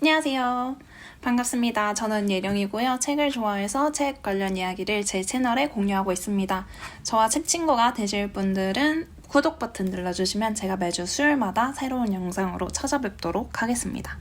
안녕하세요. 반갑습니다. 저는 예령이고요. 책을 좋아해서 책 관련 이야기를 제 채널에 공유하고 있습니다. 저와 책 친구가 되실 분들은 구독 버튼 눌러주시면 제가 매주 수요일마다 새로운 영상으로 찾아뵙도록 하겠습니다.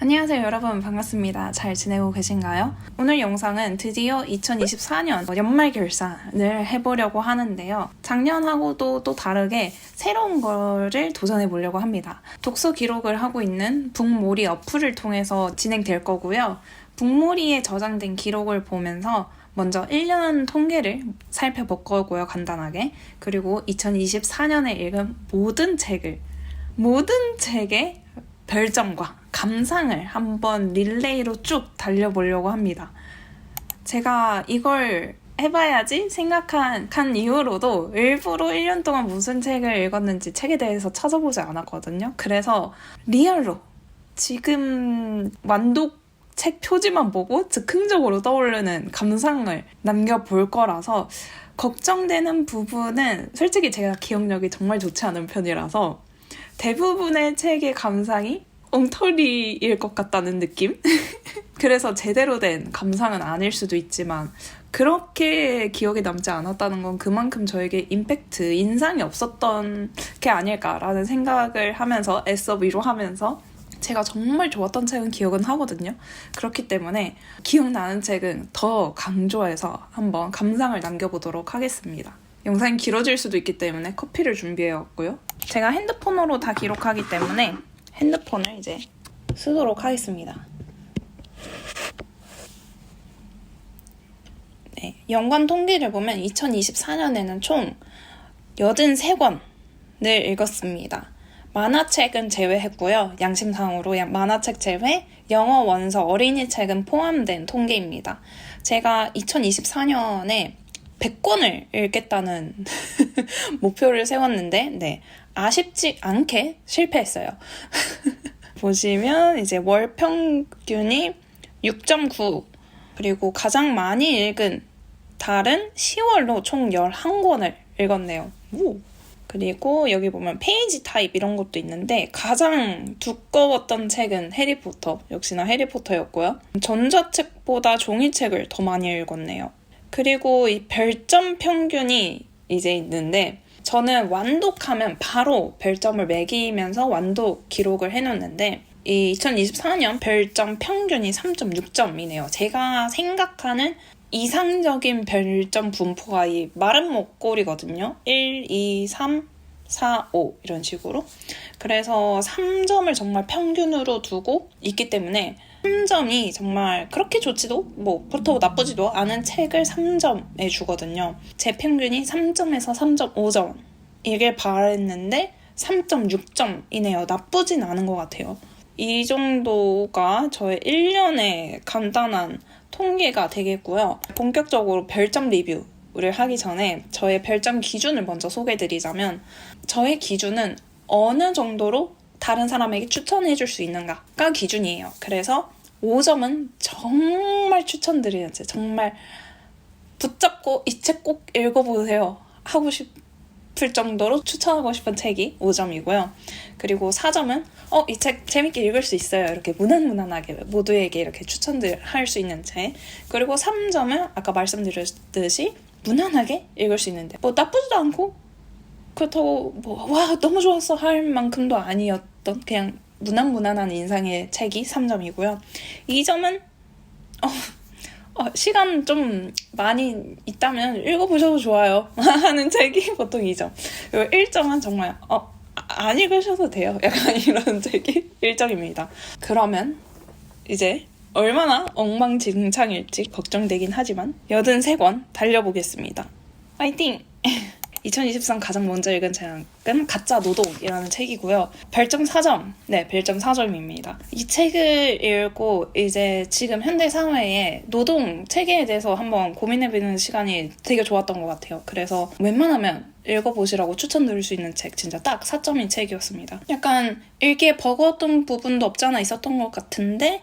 안녕하세요 여러분, 반갑습니다. 잘 지내고 계신가요? 오늘 영상은 드디어 2024년 연말 결산을 해보려고 하는데요. 작년하고도 또 다르게 새로운 거를 도전해 보려고 합니다. 독서 기록을 하고 있는 북모리 어플을 통해서 진행될 거고요. 북모리에 저장된 기록을 보면서 먼저 1년 통계를 살펴볼 거고요, 간단하게. 그리고 2024년에 읽은 모든 책의 별점과 감상을 한번 릴레이로 쭉 달려보려고 합니다. 제가 이걸 해봐야지 생각한 이후로도 일부러 1년 동안 무슨 책을 읽었는지 책에 대해서 찾아보지 않았거든요. 그래서 리얼로 지금 완독 책 표지만 보고 즉흥적으로 떠오르는 감상을 남겨볼 거라서 걱정되는 부분은 솔직히 제가 기억력이 정말 좋지 않은 편이라서 대부분의 책의 감상이 엉터리일 것 같다는 느낌? 그래서 제대로 된 감상은 아닐 수도 있지만 그렇게 기억에 남지 않았다는 건 그만큼 저에게 인상이 없었던 게 아닐까라는 생각을 하면서 애써 위로하면서 제가 정말 좋았던 책은 기억은 하거든요. 그렇기 때문에 기억나는 책은 더 강조해서 한번 감상을 남겨보도록 하겠습니다. 영상이 길어질 수도 있기 때문에 커피를 준비해왔고요. 제가 핸드폰으로 다 기록하기 때문에 핸드폰을 이제 쓰도록 하겠습니다. 네, 연관 통계를 보면 2024년에는 총 83권을 읽었습니다. 만화책은 제외했고요. 양심상으로 만화책 제외, 영어 원서, 어린이 책은 포함된 통계입니다. 제가 2024년에 100권을 읽겠다는 목표를 세웠는데 아쉽지 않게 실패했어요. 보시면 이제 월 평균이 6.9, 그리고 가장 많이 읽은 달은 10월로 총 11권을 읽었네요. 오. 그리고 여기 보면 페이지 타입 이런 것도 있는데 가장 두꺼웠던 책은 해리포터, 역시나 해리포터였고요. 전자책보다 종이책을 더 많이 읽었네요. 그리고 이 별점 평균이 이제 있는데 저는 완독하면 바로 별점을 매기면서 완독 기록을 해놓는데 이 2024년 별점 평균이 3.6점이네요. 제가 생각하는 이상적인 별점 분포가 이 마른 목골이거든요. 1, 2, 3, 4, 5 이런 식으로. 그래서 3점을 정말 평균으로 두고 있기 때문에 3점이 정말 그렇게 좋지도 그렇다고 나쁘지도 않은 책을 3점에 주거든요. 제 평균이 3점에서 3.5점 이길 바랬는데 3.6점이네요. 나쁘진 않은 것 같아요. 이 정도가 저의 1년의 간단한 통계가 되겠고요. 본격적으로 별점 리뷰를 하기 전에 저의 별점 기준을 먼저 소개해드리자면 저의 기준은 어느 정도로 다른 사람에게 추천해줄 수 있는가가 기준이에요. 그래서 5점은 정말 추천드리는 책, 정말 붙잡고 이 책 꼭 읽어보세요 하고 싶을 정도로 추천하고 싶은 책이 5점이고요. 그리고 4점은 이 책 재밌게 읽을 수 있어요. 이렇게 무난무난하게 모두에게 이렇게 추천할 수 있는 책. 그리고 3점은 아까 말씀드렸듯이 무난하게 읽을 수 있는데 나쁘지도 않고 그렇다고 와 너무 좋았어 할 만큼도 아니었던 그냥 무난무난한 인상의 책이 3점이고요. 2점은 시간 좀 많이 있다면 읽어보셔도 좋아요 하는 책이 보통 2점. 그리고 1점은 정말 안 읽으셔도 돼요. 약간 이런 책이 1점입니다. 그러면 이제 얼마나 엉망진창일지 걱정되긴 하지만 83권 달려보겠습니다. 파이팅! 2023 가장 먼저 읽은 책은 가짜 노동이라는 책이고요. 별점 4점. 네, 별점 4점입니다. 이 책을 읽고 이제 지금 현대 사회에 노동 체계에 대해서 한번 고민해보는 시간이 되게 좋았던 것 같아요. 그래서 웬만하면 읽어보시라고 추천드릴 수 있는 책, 진짜 딱 4점인 책이었습니다. 약간 읽기에 버거웠던 부분도 없지 않아 있었던 것 같은데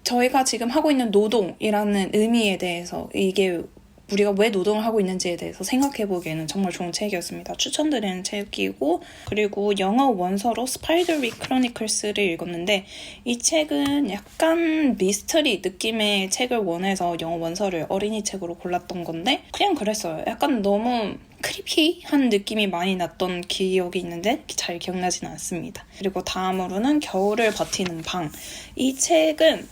저희가 지금 하고 있는 노동이라는 의미에 대해서 이게 우리가 왜 노동을 하고 있는지에 대해서 생각해보기에는 정말 좋은 책이었습니다. 추천드리는 책이고, 그리고 영어 원서로 스파이더리 크로니클스를 읽었는데 이 책은 약간 미스터리 느낌의 책을 원해서 영어 원서를 어린이 책으로 골랐던 건데 그냥 그랬어요. 약간 너무 크리피한 느낌이 많이 났던 기억이 있는데 잘 기억나지는 않습니다. 그리고 다음으로는 겨울을 버티는 방. 이 책은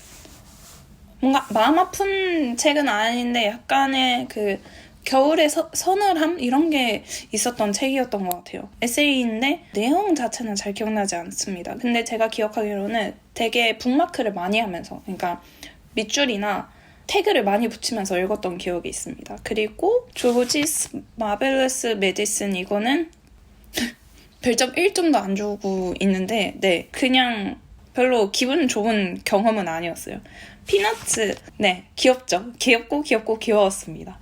뭔가 마음 아픈 책은 아닌데 약간의 그 겨울의 서늘함? 이런 게 있었던 책이었던 것 같아요. 에세이인데 내용 자체는 잘 기억나지 않습니다. 근데 제가 기억하기로는 되게 북마크를 많이 하면서, 그러니까 밑줄이나 태그를 많이 붙이면서 읽었던 기억이 있습니다. 그리고 조지스 마벨러스 메디슨, 이거는 별점 1점도 안 주고 있는데 네, 그냥 별로 기분 좋은 경험은 아니었어요. 피너츠, 네, 귀엽죠? 귀엽고 귀여웠습니다.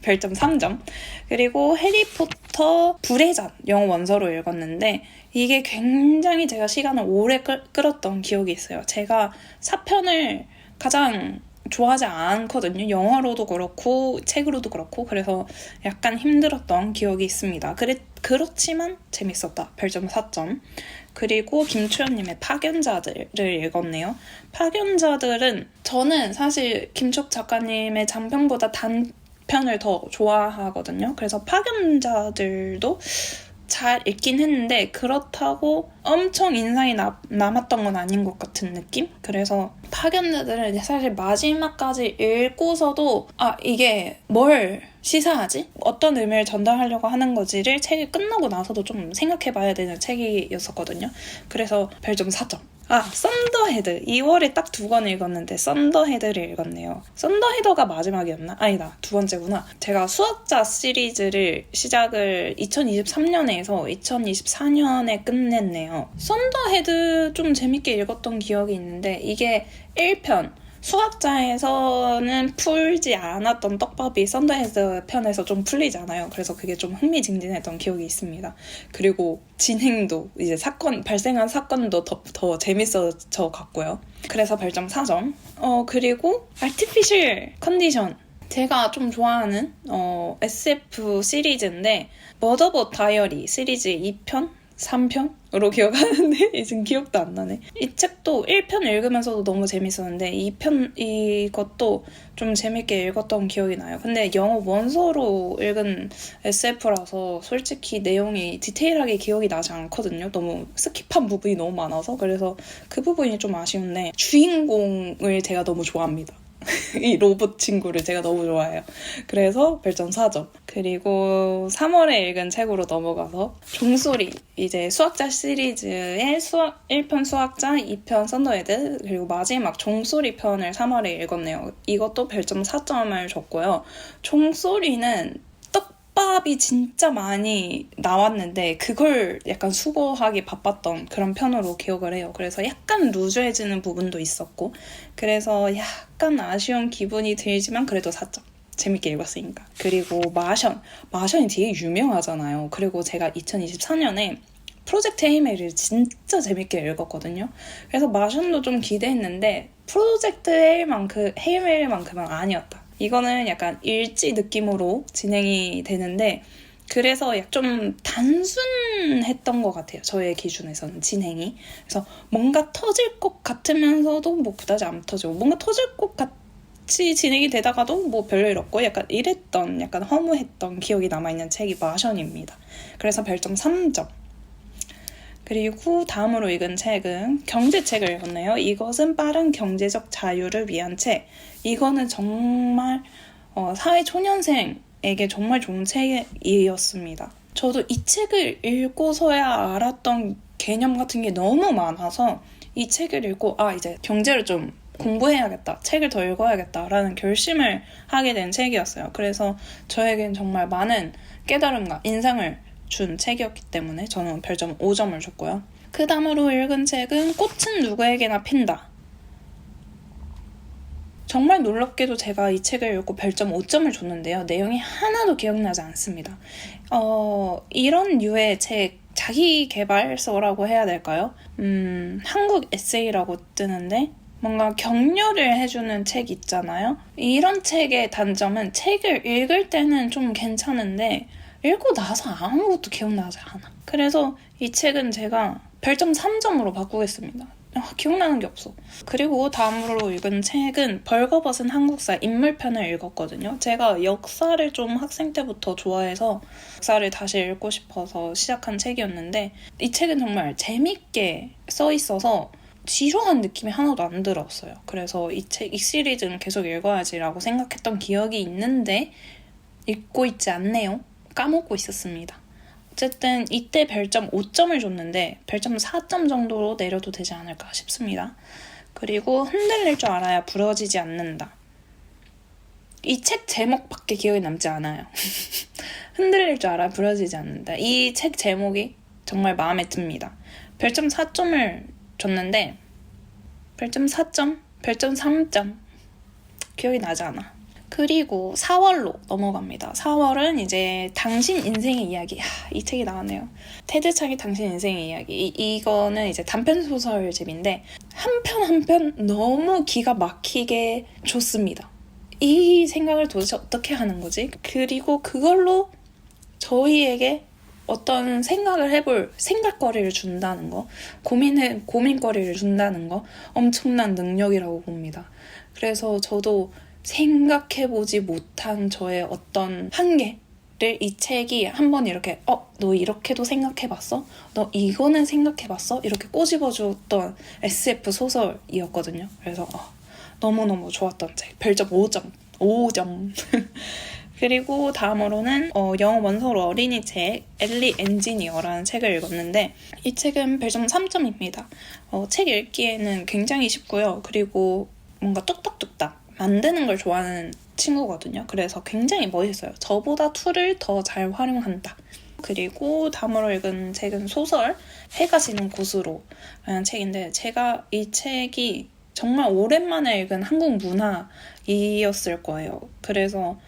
별점 3점. 그리고 해리포터 불의 잔, 영어 원서로 읽었는데 이게 굉장히 제가 시간을 오래 끌었던 기억이 있어요. 제가 4편을 가장 좋아하지 않거든요. 영어로도 그렇고 책으로도 그렇고, 그래서 약간 힘들었던 기억이 있습니다. 그렇지만 재밌었다. 별점 4점. 그리고 김초연님의 파견자들을 읽었네요. 파견자들은 저는 사실 김촉 작가님의 장편보다 단편을 더 좋아하거든요. 그래서 파견자들도 잘 읽긴 했는데 그렇다고 엄청 인상이 남았던 건 아닌 것 같은 느낌? 그래서 파견자들은 사실 마지막까지 읽고서도 이게 뭘 시사하지? 어떤 의미를 전달하려고 하는 거지를 책이 끝나고 나서도 좀 생각해봐야 되는 책이었었거든요. 그래서 별점 4점. 썬더헤드. 2월에 딱 2권 읽었는데 썬더헤드를 읽었네요. 썬더헤더가 마지막이었나? 아니다, 두 번째구나. 제가 수학자 시리즈를 시작을 2023년에 해서 2024년에 끝냈네요. 썬더헤드 좀 재밌게 읽었던 기억이 있는데 이게 1편 수학자에서는 풀지 않았던 떡밥이 썬더헤드 편에서 좀 풀리잖아요. 그래서 그게 좀 흥미진진했던 기억이 있습니다. 그리고 진행도 이제 발생한 사건도 더 재밌어져 갔고요. 그래서 별점 4점. 그리고 아티피셜 컨디션. 제가 좀 좋아하는 SF 시리즈인데 머더봇 다이어리 시리즈 2편? 3편으로 기억하는데 지금 기억도 안 나네. 이 책도 1편 읽으면서도 너무 재밌었는데 2편 이것도 좀 재밌게 읽었던 기억이 나요. 근데 영어 원서로 읽은 SF라서 솔직히 내용이 디테일하게 기억이 나지 않거든요. 너무 스킵한 부분이 너무 많아서. 그래서 그 부분이 좀 아쉬운데 주인공을 제가 너무 좋아합니다. 이 로봇 친구를 제가 너무 좋아해요. 그래서 별점 4점. 그리고 3월에 읽은 책으로 넘어가서 종소리, 이제 수학자 시리즈의 1편 수학자, 2편 썬더헤드, 그리고 마지막 종소리 편을 3월에 읽었네요. 이것도 별점 4점을 줬고요. 종소리는 떡밥이 진짜 많이 나왔는데 그걸 약간 수거하기 바빴던 그런 편으로 기억을 해요. 그래서 약간 루즈해지는 부분도 있었고, 그래서 약간 아쉬운 기분이 들지만 그래도 4점. 재밌게 읽었으니까. 그리고 마션이 되게 유명하잖아요. 그리고 제가 2024년에 프로젝트 헤이메이를 진짜 재밌게 읽었거든요. 그래서 마션도 좀 기대했는데 프로젝트 헤이메이만큼은 아니었다. 이거는 약간 일지 느낌으로 진행이 되는데 그래서 좀 단순했던 것 같아요. 저의 기준에서는 진행이. 그래서 뭔가 터질 것 같으면서도 뭐 그다지 안 터지고, 뭔가 터질 것 같이 진행이 되다가도 뭐 별일 없고 약간 이랬던, 약간 허무했던 기억이 남아있는 책이 마션입니다. 그래서 별점 3점. 그리고 다음으로 읽은 책은 경제책을 읽었네요. 이것은 빠른 경제적 자유를 위한 책. 이거는 정말 사회초년생에게 정말 좋은 책이었습니다. 저도 이 책을 읽고서야 알았던 개념 같은 게 너무 많아서 이 책을 읽고 이제 경제를 좀 공부해야겠다, 책을 더 읽어야겠다라는 결심을 하게 된 책이었어요. 그래서 저에겐 정말 많은 깨달음과 인상을 준 책이었기 때문에 저는 별점 5점을 줬고요. 그 다음으로 읽은 책은 꽃은 누구에게나 핀다. 정말 놀랍게도 제가 이 책을 읽고 별점 5점을 줬는데요. 내용이 하나도 기억나지 않습니다. 이런 류의 책, 자기 개발서라고 해야 될까요? 한국 에세이라고 뜨는데 뭔가 격려를 해주는 책 있잖아요. 이런 책의 단점은 책을 읽을 때는 좀 괜찮은데 읽고 나서 아무것도 기억나지 않아. 그래서 이 책은 제가 별점 3점으로 바꾸겠습니다. 기억나는 게 없어. 그리고 다음으로 읽은 책은 벌거벗은 한국사 인물편을 읽었거든요. 제가 역사를 좀 학생 때부터 좋아해서 역사를 다시 읽고 싶어서 시작한 책이었는데 이 책은 정말 재밌게 써 있어서 지루한 느낌이 하나도 안 들었어요. 그래서 이 시리즈는 계속 읽어야지라고 생각했던 기억이 있는데 읽고 있지 않네요. 까먹고 있었습니다. 어쨌든 이때 별점 5점을 줬는데 별점 4점 정도로 내려도 되지 않을까 싶습니다. 그리고 흔들릴 줄 알아야 부러지지 않는다. 이 책 제목밖에 기억에 남지 않아요. 흔들릴 줄 알아야 부러지지 않는다. 이 책 제목이 정말 마음에 듭니다. 별점 4점을 줬는데 별점 4점? 별점 3점? 기억이 나지 않아. 그리고 4월로 넘어갑니다. 4월은 이제 당신 인생의 이야기. 이 책이 나왔네요. 테드 창의 당신 인생의 이야기. 이거는 이제 단편소설집인데 한 편 한 편 너무 기가 막히게 좋습니다. 이 생각을 도대체 어떻게 하는 거지? 그리고 그걸로 저희에게 어떤 생각을 해볼 생각거리를 준다는 거, 고민거리를 준다는 거 엄청난 능력이라고 봅니다. 그래서 저도 생각해보지 못한 저의 어떤 한계를 이 책이 한번 이렇게 너 이렇게도 생각해봤어? 너 이거는 생각해봤어? 이렇게 꼬집어줬던 SF 소설이었거든요. 그래서 너무너무 좋았던 책. 별점 5점. 그리고 다음으로는 영어 원서로 어린이 책 엘리 엔지니어라는 책을 읽었는데 이 책은 별점 3점입니다. 책 읽기에는 굉장히 쉽고요. 그리고 뭔가 뚝딱뚝딱 만드는 걸 좋아하는 친구거든요. 그래서 굉장히 멋있어요. 저보다 툴을 더 잘 활용한다. 그리고 다음으로 읽은 책은 소설 해가 지는 곳으로 라는 책인데 제가 이 책이 정말 오랜만에 읽은 한국 문학이었을 거예요. 그래서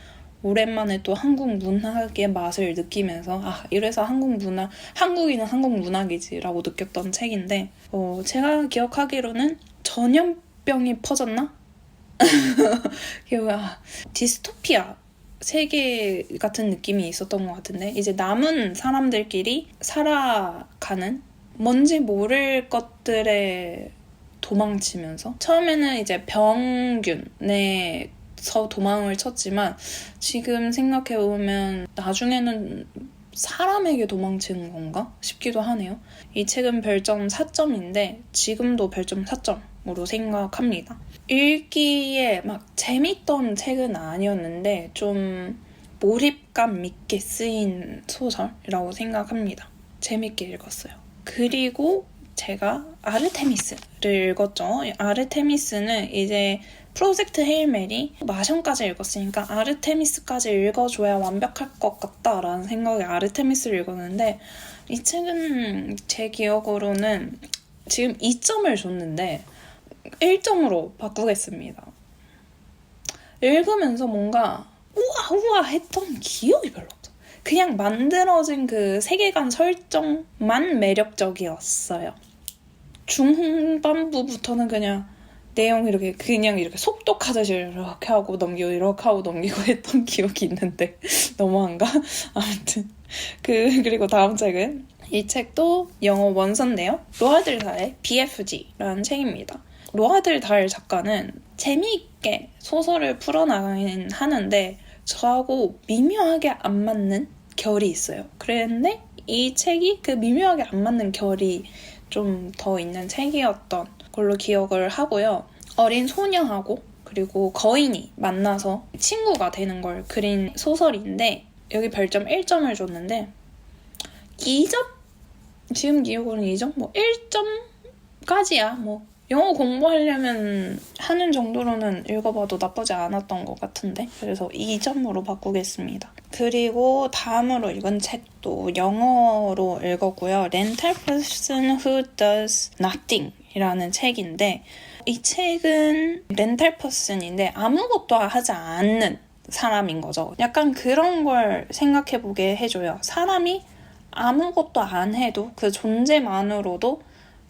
오랜만에 또 한국 문학의 맛을 느끼면서 이래서 한국인은 한국 문학이지라고 느꼈던 책인데 제가 기억하기로는 전염병이 퍼졌나? 디스토피아 세계 같은 느낌이 있었던 것 같은데 이제 남은 사람들끼리 살아가는 뭔지 모를 것들에 도망치면서 처음에는 이제 병균에서 도망을 쳤지만 지금 생각해보면 나중에는 사람에게 도망치는 건가 싶기도 하네요. 이 책은 별점 4점인데 지금도 별점 4점으로 생각합니다. 읽기에 막 재밌던 책은 아니었는데 좀 몰입감 있게 쓰인 소설이라고 생각합니다. 재밌게 읽었어요. 그리고 제가 아르테미스를 읽었죠. 아르테미스는 이제 프로젝트 헤일 메리 마션까지 읽었으니까 아르테미스까지 읽어줘야 완벽할 것 같다라는 생각에 아르테미스를 읽었는데 이 책은 제 기억으로는 지금 2점을 줬는데 1점으로 바꾸겠습니다. 읽으면서 뭔가 우와 했던 기억이 별로 없어. 그냥 만들어진 그 세계관 설정만 매력적이었어요. 중반부부터는 그냥 내용 이렇게 속독하듯이 이렇게 하고 넘기고 이렇게 하고 넘기고 했던 기억이 있는데 너무한가? 아무튼 그리고 다음 책은 이 책도 영어 원서인데요. 로알드 달의 BFG라는 책입니다. 로알드 달 작가는 재미있게 소설을 풀어나가긴 하는데 저하고 미묘하게 안 맞는 결이 있어요. 그랬는데 이 책이 그 미묘하게 안 맞는 결이 좀 더 있는 책이었던 걸로 기억을 하고요. 어린 소녀하고 그리고 거인이 만나서 친구가 되는 걸 그린 소설인데 여기 별점 1점을 줬는데 2점? 지금 기억으로는 2점? 1점까지야. 영어 공부하려면 하는 정도로는 읽어봐도 나쁘지 않았던 것 같은데 그래서 2점으로 바꾸겠습니다. 그리고 다음으로 읽은 책도 영어로 읽었고요. Rental Person Who Does Nothing 이라는 책인데 이 책은 렌탈 퍼슨인데 아무것도 하지 않는 사람인 거죠. 약간 그런 걸 생각해보게 해줘요. 사람이 아무것도 안 해도 그 존재만으로도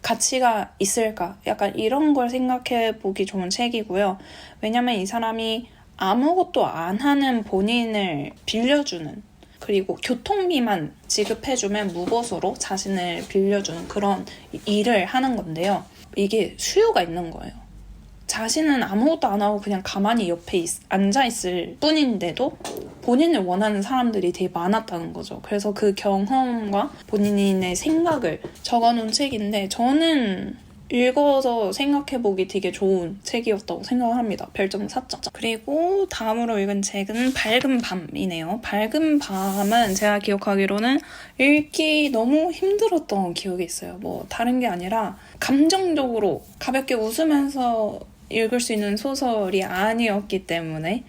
가치가 있을까? 약간 이런 걸 생각해 보기 좋은 책이고요. 왜냐면 이 사람이 아무것도 안 하는 본인을 빌려주는, 그리고 교통비만 지급해주면 무보수로 자신을 빌려주는 그런 일을 하는 건데요. 이게 수요가 있는 거예요. 자신은 아무것도 안 하고 그냥 가만히 옆에 앉아있을 뿐인데도 본인을 원하는 사람들이 되게 많았다는 거죠. 그래서 그 경험과 본인의 생각을 적어놓은 책인데 저는 읽어서 생각해보기 되게 좋은 책이었다고 생각을 합니다. 별점 4점. 그리고 다음으로 읽은 책은 밝은 밤이네요. 밝은 밤은 제가 기억하기로는 읽기 너무 힘들었던 기억이 있어요. 뭐 다른 게 아니라 감정적으로 가볍게 웃으면서 읽을 수 있는 소설이 아니었기 때문에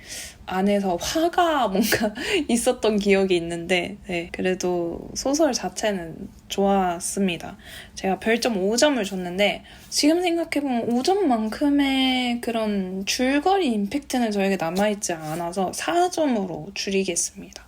안에서 화가 뭔가 있었던 기억이 있는데 네, 그래도 소설 자체는 좋았습니다. 제가 별점 5점을 줬는데 지금 생각해보면 5점만큼의 그런 줄거리 임팩트는 저에게 남아있지 않아서 4점으로 줄이겠습니다.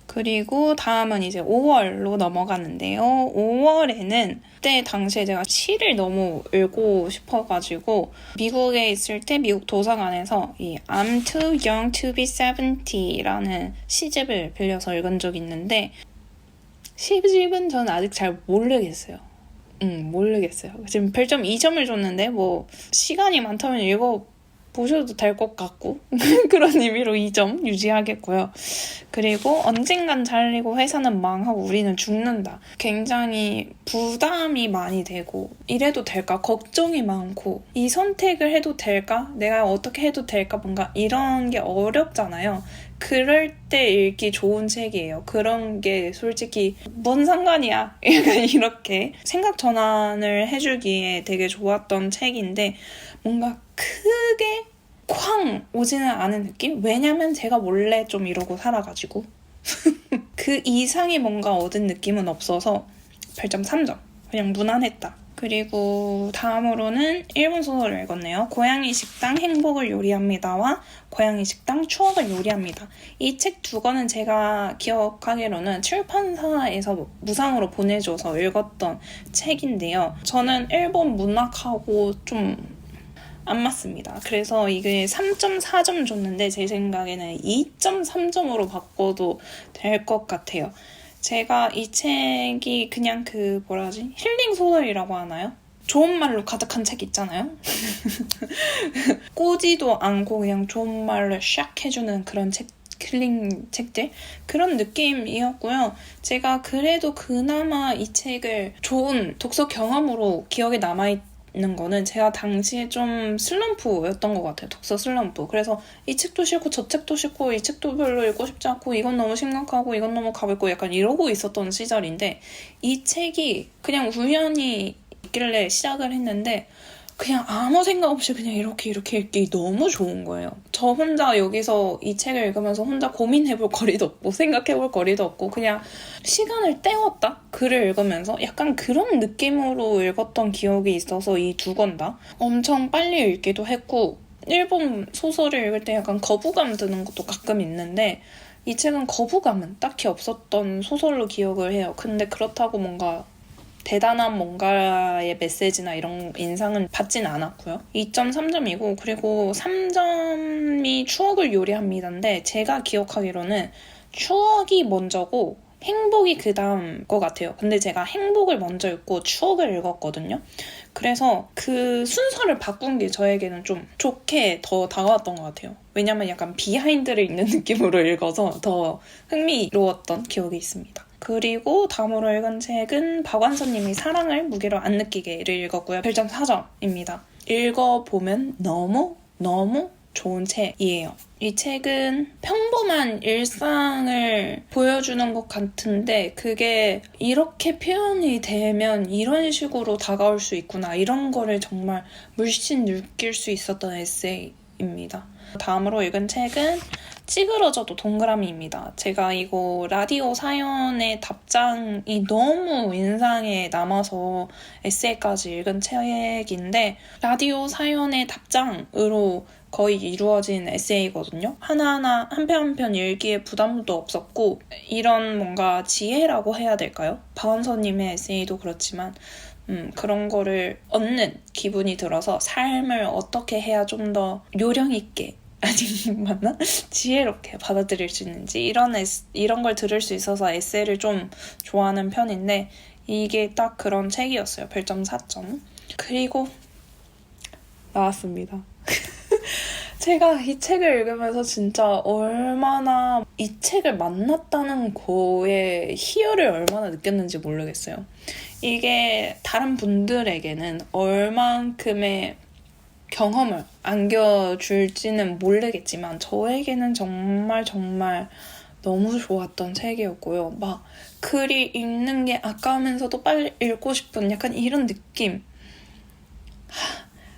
그리고 다음은 이제 5월로 넘어가는데요. 5월에는 그때 당시에 제가 시를 너무 읽고 싶어가지고 미국에 있을 때 미국 도서관에서 이 I'm Too Young to Be 70라는 시집을 빌려서 읽은 적이 있는데 시집은 저는 아직 잘 모르겠어요. 지금 별점 2점을 줬는데 뭐 시간이 많다면 보셔도 될 것 같고 그런 의미로 2점 유지하겠고요. 그리고 언젠간 잘리고 회사는 망하고 우리는 죽는다. 굉장히 부담이 많이 되고 이래도 될까? 걱정이 많고 이 선택을 해도 될까? 내가 어떻게 해도 될까? 뭔가 이런 게 어렵잖아요. 그럴 때 읽기 좋은 책이에요. 그런 게 솔직히 뭔 상관이야? 약간 이렇게 생각 전환을 해주기에 되게 좋았던 책인데 뭔가 크게 쾅 오지는 않은 느낌? 왜냐면 제가 원래 좀 이러고 살아가지고 그 이상의 뭔가 얻은 느낌은 없어서 별점 3점. 그냥 무난했다. 그리고 다음으로는 일본 소설을 읽었네요. 고양이 식당 행복을 요리합니다와 고양이 식당 추억을 요리합니다. 이 책 두 권은 제가 기억하기로는 출판사에서 무상으로 보내줘서 읽었던 책인데요. 저는 일본 문학하고 좀 안 맞습니다. 그래서 이게 3.4점 줬는데 제 생각에는 2.3점으로 바꿔도 될 것 같아요. 제가 이 책이 그냥 힐링 소설이라고 하나요? 좋은 말로 가득한 책 있잖아요. 꼬지도 않고 그냥 좋은 말로 샥 해주는 그런 힐링 책들? 그런 느낌이었고요. 제가 그래도 그나마 이 책을 좋은 독서 경험으로 기억에 남아있는 거는 제가 당시에 좀 슬럼프였던 것 같아요. 독서 슬럼프. 그래서 이 책도 싫고 저 책도 싫고 이 책도 별로 읽고 싶지 않고 이건 너무 심각하고 이건 너무 가볍고 약간 이러고 있었던 시절인데 이 책이 그냥 우연히 있길래 시작을 했는데 그냥 아무 생각 없이 그냥 이렇게 읽기 너무 좋은 거예요. 저 혼자 여기서 이 책을 읽으면서 혼자 고민해볼 거리도 없고 생각해볼 거리도 없고 그냥 시간을 때웠다? 글을 읽으면서 약간 그런 느낌으로 읽었던 기억이 있어서 이 두 권 다 엄청 빨리 읽기도 했고 일본 소설을 읽을 때 약간 거부감 드는 것도 가끔 있는데 이 책은 거부감은 딱히 없었던 소설로 기억을 해요. 근데 그렇다고 뭔가 대단한 뭔가의 메시지나 이런 인상은 받진 않았고요. 2.3점이고 그리고 3점이 추억을 요리합니다인데 제가 기억하기로는 추억이 먼저고 행복이 그 다음 것 같아요. 근데 제가 행복을 먼저 읽고 추억을 읽었거든요. 그래서 그 순서를 바꾼 게 저에게는 좀 좋게 더 다가왔던 것 같아요. 왜냐면 약간 비하인드를 읽는 느낌으로 읽어서 더 흥미로웠던 기억이 있습니다. 그리고 다음으로 읽은 책은 박완서님이 사랑을 무게로 안 느끼게를 읽었고요. 별점 4점입니다. 읽어보면 너무 좋은 책이에요. 이 책은 평범한 일상을 보여주는 것 같은데 그게 이렇게 표현이 되면 이런 식으로 다가올 수 있구나 이런 거를 정말 물씬 느낄 수 있었던 에세이입니다. 다음으로 읽은 책은 찌그러져도 동그라미입니다. 제가 이거 라디오 사연의 답장이 너무 인상에 남아서 에세이까지 읽은 책인데 라디오 사연의 답장으로 거의 이루어진 에세이거든요. 하나하나 한 편 한 편 읽기에 부담도 없었고 이런 뭔가 지혜라고 해야 될까요? 박완서님의 에세이도 그렇지만 그런 거를 얻는 기분이 들어서 삶을 어떻게 해야 좀 더 요령 있게 아니 맞나? 지혜롭게 받아들일 수 있는지 이런 걸 들을 수 있어서 에세이를 좀 좋아하는 편인데 이게 딱 그런 책이었어요. 별점 4점. 그리고 나왔습니다. 제가 이 책을 읽으면서 진짜 얼마나 이 책을 만났다는 거에 희열을 얼마나 느꼈는지 모르겠어요. 이게 다른 분들에게는 얼만큼의 경험을 안겨줄지는 모르겠지만 저에게는 정말 너무 좋았던 책이었고요. 막 글이 읽는 게 아까우면서도 빨리 읽고 싶은 약간 이런 느낌.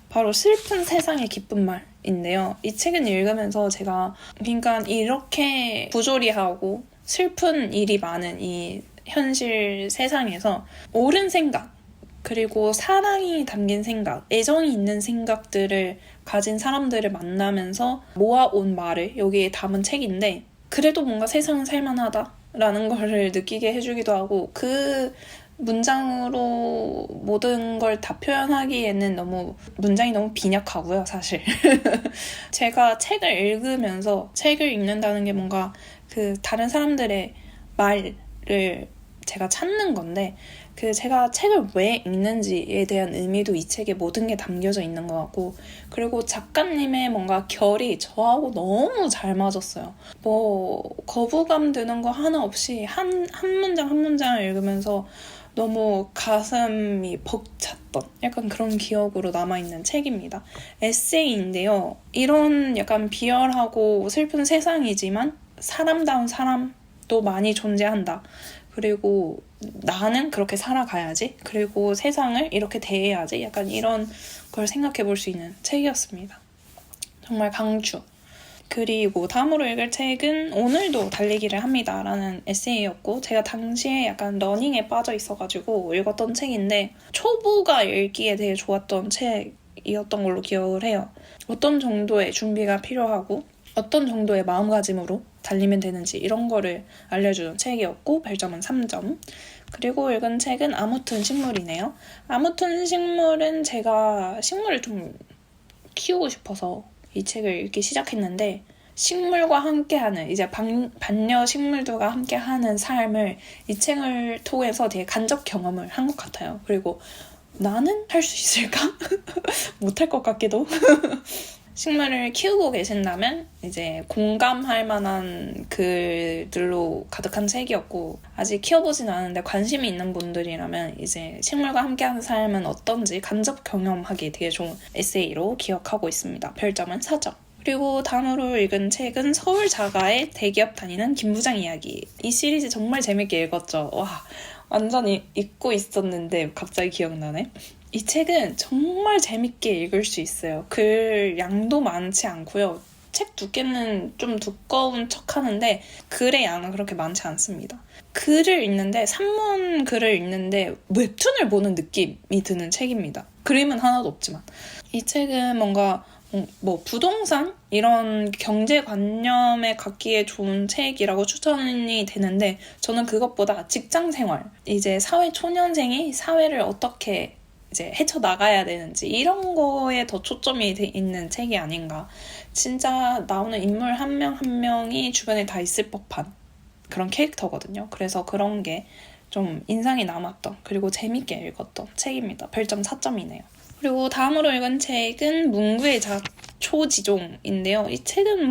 바로 슬픈 세상의 기쁜 말인데요. 이 책은 읽으면서 제가 그러니까 이렇게 부조리하고 슬픈 일이 많은 이 현실 세상에서 옳은 생각 그리고 사랑이 담긴 생각, 애정이 있는 생각들을 가진 사람들을 만나면서 모아온 말을 여기에 담은 책인데 그래도 뭔가 세상은 살만하다라는 거를 느끼게 해주기도 하고 그 문장으로 모든 걸 다 표현하기에는 문장이 너무 빈약하고요, 사실. 제가 책을 읽으면서 책을 읽는다는 게 뭔가 그 다른 사람들의 말을 제가 찾는 건데 제가 책을 왜 읽는지에 대한 의미도 이 책에 모든 게 담겨져 있는 것 같고 그리고 작가님의 뭔가 결이 저하고 너무 잘 맞았어요. 거부감 드는 거 하나 없이 한 문장 한 문장을 읽으면서 너무 가슴이 벅찼던 약간 그런 기억으로 남아있는 책입니다. 에세이인데요. 이런 약간 비열하고 슬픈 세상이지만 사람다운 사람도 많이 존재한다. 그리고 나는 그렇게 살아가야지. 그리고 세상을 이렇게 대해야지. 약간 이런 걸 생각해 볼 수 있는 책이었습니다. 정말 강추. 그리고 다음으로 읽을 책은 오늘도 달리기를 합니다 라는 에세이였고 제가 당시에 약간 러닝에 빠져 있어가지고 읽었던 책인데 초보가 읽기에 되게 좋았던 책이었던 걸로 기억을 해요. 어떤 정도의 준비가 필요하고 어떤 정도의 마음가짐으로 달리면 되는지 이런 거를 알려주는 책이었고 별점은 3점. 그리고 읽은 책은 아무튼 식물이네요. 아무튼 식물은 제가 식물을 좀 키우고 싶어서 이 책을 읽기 시작했는데 식물과 함께하는 이제 반려식물들과 함께하는 삶을 이 책을 통해서 되게 간접 경험을 한 것 같아요. 그리고 나는 할 수 있을까? 못할 것 같기도. 식물을 키우고 계신다면 이제 공감할 만한 글들로 가득한 책이었고 아직 키워보진 않았는데 관심이 있는 분들이라면 이제 식물과 함께하는 삶은 어떤지 간접 경험하기 되게 좋은 에세이로 기억하고 있습니다. 별점은 4점. 그리고 다음으로 읽은 책은 서울 자가의 대기업 다니는 김부장 이야기. 이 시리즈 정말 재밌게 읽었죠. 와, 완전히 잊고 있었는데 갑자기 기억나네. 이 책은 정말 재밌게 읽을 수 있어요. 글 양도 많지 않고요. 책 두께는 좀 두꺼운 척하는데 글의 양은 그렇게 많지 않습니다. 글을 읽는데 산문 글을 읽는데 웹툰을 보는 느낌이 드는 책입니다. 그림은 하나도 없지만 이 책은 뭔가 부동산 이런 경제관념에 갖기에 좋은 책이라고 추천이 되는데 저는 그것보다 직장생활 이제 사회 초년생이 사회를 어떻게 이제 헤쳐나가야 되는지 이런 거에 더 초점이 있는 책이 아닌가. 진짜 나오는 인물 한 명 한 명이 주변에 다 있을 법한 그런 캐릭터거든요. 그래서 그런 게 좀 인상이 남았던 그리고 재밌게 읽었던 책입니다. 별점 4점이네요. 그리고 다음으로 읽은 책은 문구의 자초지종인데요. 이 책은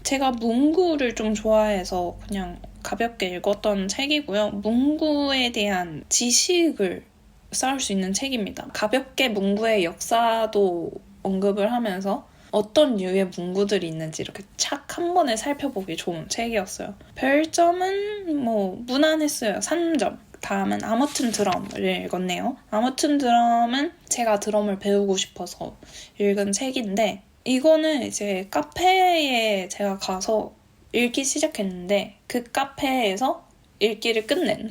제가 문구를 좀 좋아해서 그냥 가볍게 읽었던 책이고요. 문구에 대한 지식을 쌓을 수 있는 책입니다. 가볍게 문구의 역사도 언급을 하면서 어떤 류의 문구들이 있는지 이렇게 착 한 번에 살펴보기 좋은 책이었어요. 별점은 무난했어요. 3점. 다음은 아무튼 드럼을 읽었네요. 아무튼 드럼은 제가 드럼을 배우고 싶어서 읽은 책인데 이거는 이제 카페에 제가 가서 읽기 시작했는데 그 카페에서 읽기를 끝낸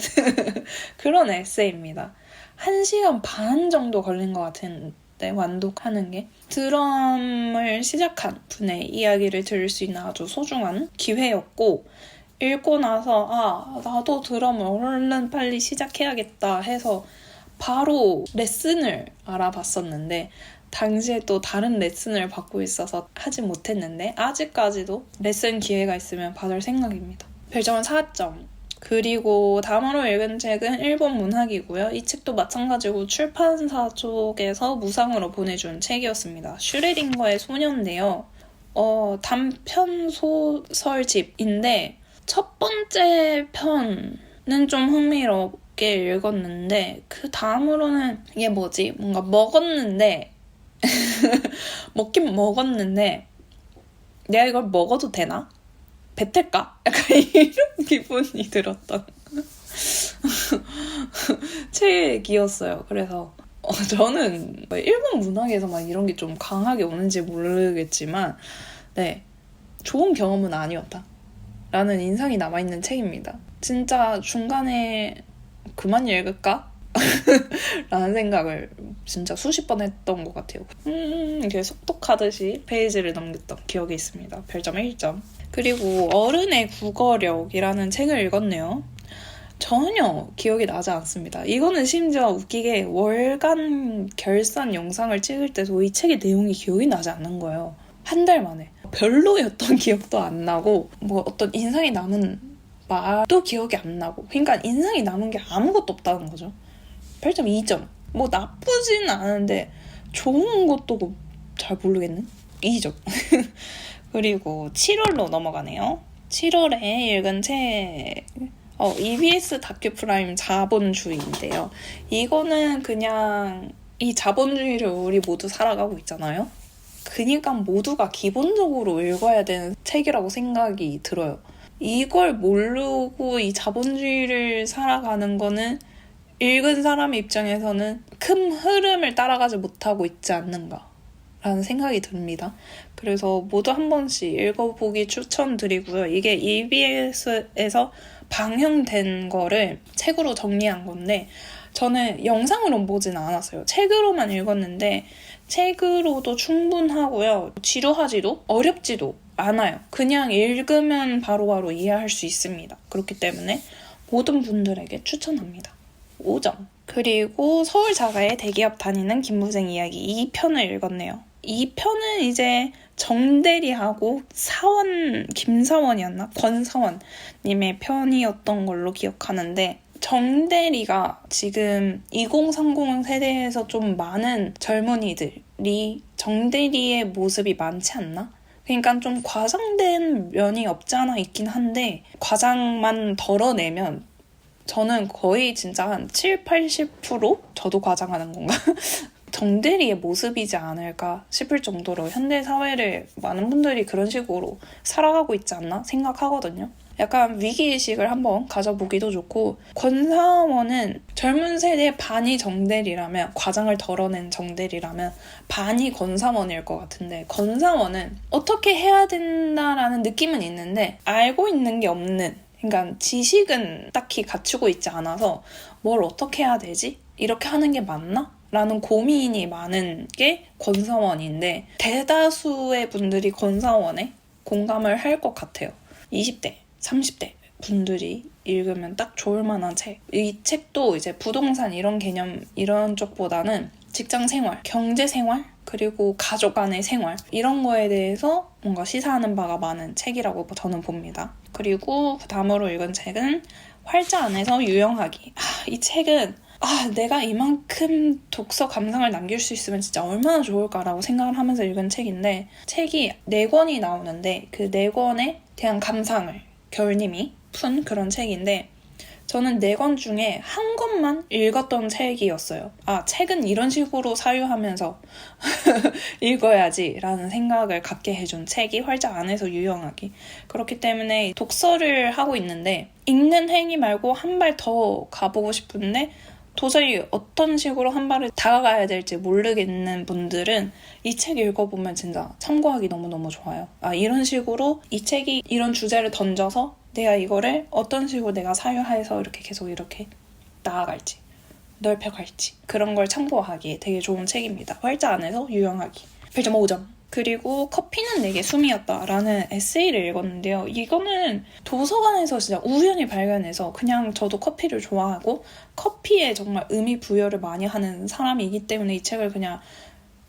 그런 에세이입니다. 1시간 반 정도 걸린 것 같은데 완독하는 게 드럼을 시작한 분의 이야기를 들을 수 있는 아주 소중한 기회였고 읽고 나서 나도 드럼을 얼른 빨리 시작해야겠다 해서 바로 레슨을 알아봤었는데 당시에 또 다른 레슨을 받고 있어서 하지 못했는데 아직까지도 레슨 기회가 있으면 받을 생각입니다. 별점은 4점. 그리고 다음으로 읽은 책은 일본 문학이고요. 이 책도 마찬가지고 출판사 쪽에서 무상으로 보내준 책이었습니다. 슈레딩거의 소녀인데요. 단편 소설집인데 첫 번째 편은 좀 흥미롭게 읽었는데 그 다음으로는 이게 뭐지? 뭔가 먹었는데 먹긴 먹었는데 내가 이걸 먹어도 되나? 뱉을까? 약간 이런 기분이 들었던 책이었어요. 그래서 저는 일본 문학에서 막 이런 게 좀 강하게 오는지 모르겠지만 네, 좋은 경험은 아니었다 라는 인상이 남아있는 책입니다. 진짜 중간에 그만 읽을까? 라는 생각을 진짜 수십 번 했던 것 같아요. 이렇게 속독하듯이 페이지를 넘겼던 기억이 있습니다. 별점 1점. 그리고 어른의 국어력이라는 책을 읽었네요. 전혀 기억이 나지 않습니다. 이거는 심지어 웃기게 월간 결산 영상을 찍을 때도 이 책의 내용이 기억이 나지 않는 거예요. 한 달 만에. 별로였던 기억도 안 나고 뭐 어떤 인상이 남은 말도 기억이 안 나고 그러니까 인상이 남은 게 아무것도 없다는 거죠. 별점 2점. 뭐 나쁘진 않은데 좋은 것도 잘 모르겠네. 2점. 그리고 7월로 넘어가네요. 7월에 읽은 책 EBS 다큐프라임 자본주의인데요. 이거는 그냥 이 자본주의를 우리 모두 살아가고 있잖아요. 그러니까 모두가 기본적으로 읽어야 되는 책이라고 생각이 들어요. 이걸 모르고 이 자본주의를 살아가는 거는 읽은 사람의 입장에서는 큰 흐름을 따라가지 못하고 있지 않는가 라는 생각이 듭니다. 그래서 모두 한 번씩 읽어보기 추천드리고요. 이게 EBS에서 방영된 거를 책으로 정리한 건데 저는 영상으로 보진 않았어요. 책으로만 읽었는데 책으로도 충분하고요. 지루하지도 어렵지도 않아요. 그냥 읽으면 바로바로 이해할 수 있습니다. 그렇기 때문에 모든 분들에게 추천합니다. 5점. 그리고 서울 자가의 대기업 다니는 김무생 이야기 2편을 읽었네요. 2편은 이제 정대리하고 김사원이었나? 권사원님의 편이었던 걸로 기억하는데 정대리가 지금 2030 세대에서 좀 많은 젊은이들이 정대리의 모습이 많지 않나? 그러니까 좀 과장된 면이 없지 않아 있긴 한데 과장만 덜어내면 저는 거의 진짜 한 7, 80% 저도 과장하는 건가? 정대리의 모습이지 않을까 싶을 정도로 현대 사회를 많은 분들이 그런 식으로 살아가고 있지 않나 생각하거든요. 약간 위기의식을 한번 가져보기도 좋고 권사원은 젊은 세대의 반이 정대리라면 과장을 덜어낸 정대리라면 반이 권사원일 것 같은데 권사원은 어떻게 해야 된다라는 느낌은 있는데 알고 있는 게 없는 그러니까 지식은 딱히 갖추고 있지 않아서 뭘 어떻게 해야 되지? 이렇게 하는 게 맞나? 라는 고민이 많은 게 권사원인데 대다수의 분들이 권사원에 공감을 할 것 같아요. 20대, 30대 분들이 읽으면 딱 좋을 만한 책. 이 책도 이제 부동산 이런 개념 이런 쪽보다는 직장 생활, 경제 생활, 그리고 가족 간의 생활 이런 거에 대해서 뭔가 시사하는 바가 많은 책이라고 저는 봅니다. 그리고 그 다음으로 읽은 책은 활자 안에서 유영하기. 이 책은 내가 이만큼 독서 감상을 남길 수 있으면 진짜 얼마나 좋을까라고 생각을 하면서 읽은 책인데 책이 4권이 나오는데 그 4권에 대한 감상을 겨울님이 푼 그런 책인데 저는 4권 중에 한 권만 읽었던 책이었어요. 책은 이런 식으로 사유하면서 읽어야지 라는 생각을 갖게 해준 책이 활자 안에서 유영하기. 그렇기 때문에 독서를 하고 있는데 읽는 행위 말고 한 발 더 가보고 싶은데 도저히 어떤 식으로 한 발을 다가가야 될지 모르겠는 분들은 이 책 읽어보면 진짜 참고하기 너무너무 좋아요. 이런 식으로 이 책이 이런 주제를 던져서 내가 이거를 어떤 식으로 내가 사유해서 이렇게 계속 이렇게 나아갈지 넓혀갈지 그런 걸 참고하기에 되게 좋은 책입니다. 활자 안에서 유영하기. 별점 5점. 그리고 커피는 내게 숨이었다라는 에세이를 읽었는데요. 이거는 도서관에서 진짜 우연히 발견해서 그냥 저도 커피를 좋아하고 커피에 정말 의미 부여를 많이 하는 사람이기 때문에 이 책을 그냥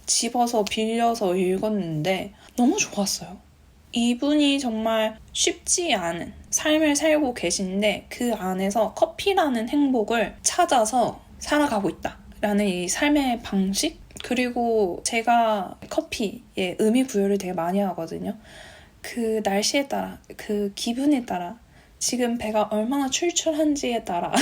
집어서 빌려서 읽었는데 너무 좋았어요. 이분이 정말 쉽지 않은 삶을 살고 계신데 그 안에서 커피라는 행복을 찾아서 살아가고 있다라는 이 삶의 방식? 그리고 제가 커피에 의미 부여를 되게 많이 하거든요. 그 날씨에 따라, 그 기분에 따라, 지금 배가 얼마나 출출한지에 따라,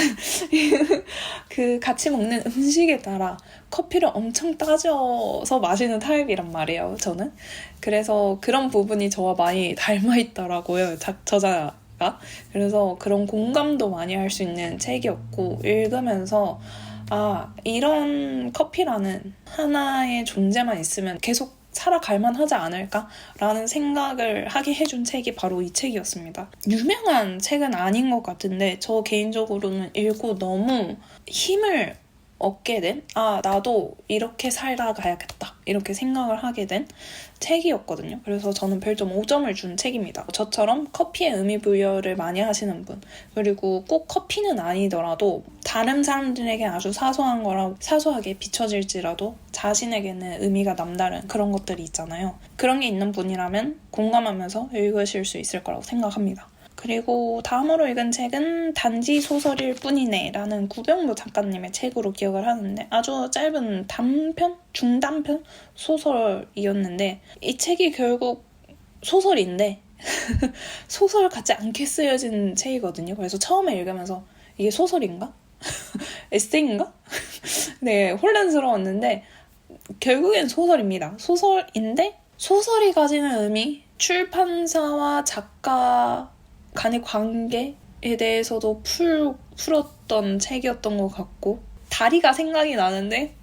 그 같이 먹는 음식에 따라 커피를 엄청 따져서 마시는 타입이란 말이에요, 저는. 그래서 그런 부분이 저와 많이 닮아 있더라고요, 저자가. 그래서 그런 공감도 많이 할 수 있는 책이었고, 읽으면서 이런 커피라는 하나의 존재만 있으면 계속 살아갈 만하지 않을까라는 생각을 하게 해준 책이 바로 이 책이었습니다. 유명한 책은 아닌 것 같은데 저 개인적으로는 읽고 너무 힘을 얻게 된 나도 이렇게 살아가야겠다 이렇게 생각을 하게 된 책이었거든요. 그래서 저는 별점 5점을 준 책입니다. 저처럼 커피에 의미 부여를 많이 하시는 분, 그리고 꼭 커피는 아니더라도 다른 사람들에게 아주 사소한 거라고 사소하게 비춰질지라도 자신에게는 의미가 남다른 그런 것들이 있잖아요. 그런 게 있는 분이라면 공감하면서 읽으실 수 있을 거라고 생각합니다. 그리고 다음으로 읽은 책은 단지 소설일 뿐이네 라는 구병모 작가님의 책으로 기억을 하는데 아주 짧은 단편? 중단편? 소설이었는데 이 책이 결국 소설인데 소설 같지 않게 쓰여진 책이거든요. 그래서 처음에 읽으면서 이게 소설인가? 에세이인가? 네, 혼란스러웠는데 결국엔 소설입니다. 소설인데 소설이 가지는 의미, 출판사와 작가 간의 관계에 대해서도 풀었던 책이었던 것 같고 다리가 생각이 나는데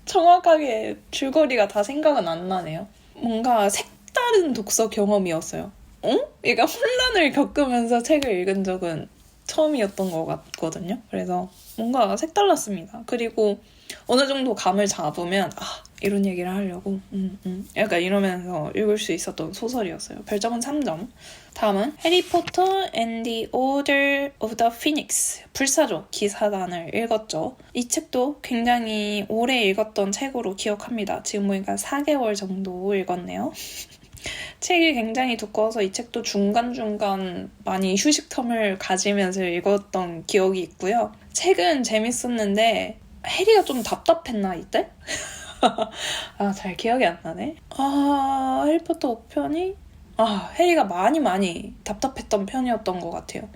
정확하게 줄거리가 다 생각은 안 나네요. 뭔가 색다른 독서 경험이었어요. 얘가 혼란을 겪으면서 책을 읽은 적은 처음이었던 것 같거든요. 그래서 뭔가 색달랐습니다. 그리고 어느 정도 감을 잡으면 이런 얘기를 하려고 약간 이러면서 읽을 수 있었던 소설이었어요. 별점은 3점. 다음은 해리포터 and the Order of the Phoenix 불사조 기사단을 읽었죠. 이 책도 굉장히 오래 읽었던 책으로 기억합니다. 지금 보니까 4개월 정도 읽었네요. 책이 굉장히 두꺼워서 이 책도 중간중간 많이 휴식 텀을 가지면서 읽었던 기억이 있고요. 책은 재밌었는데 해리가 좀 답답했나 이때? 잘 기억이 안 나네. 해리포터 5편이 해리가 많이 답답했던 편이었던 것 같아요.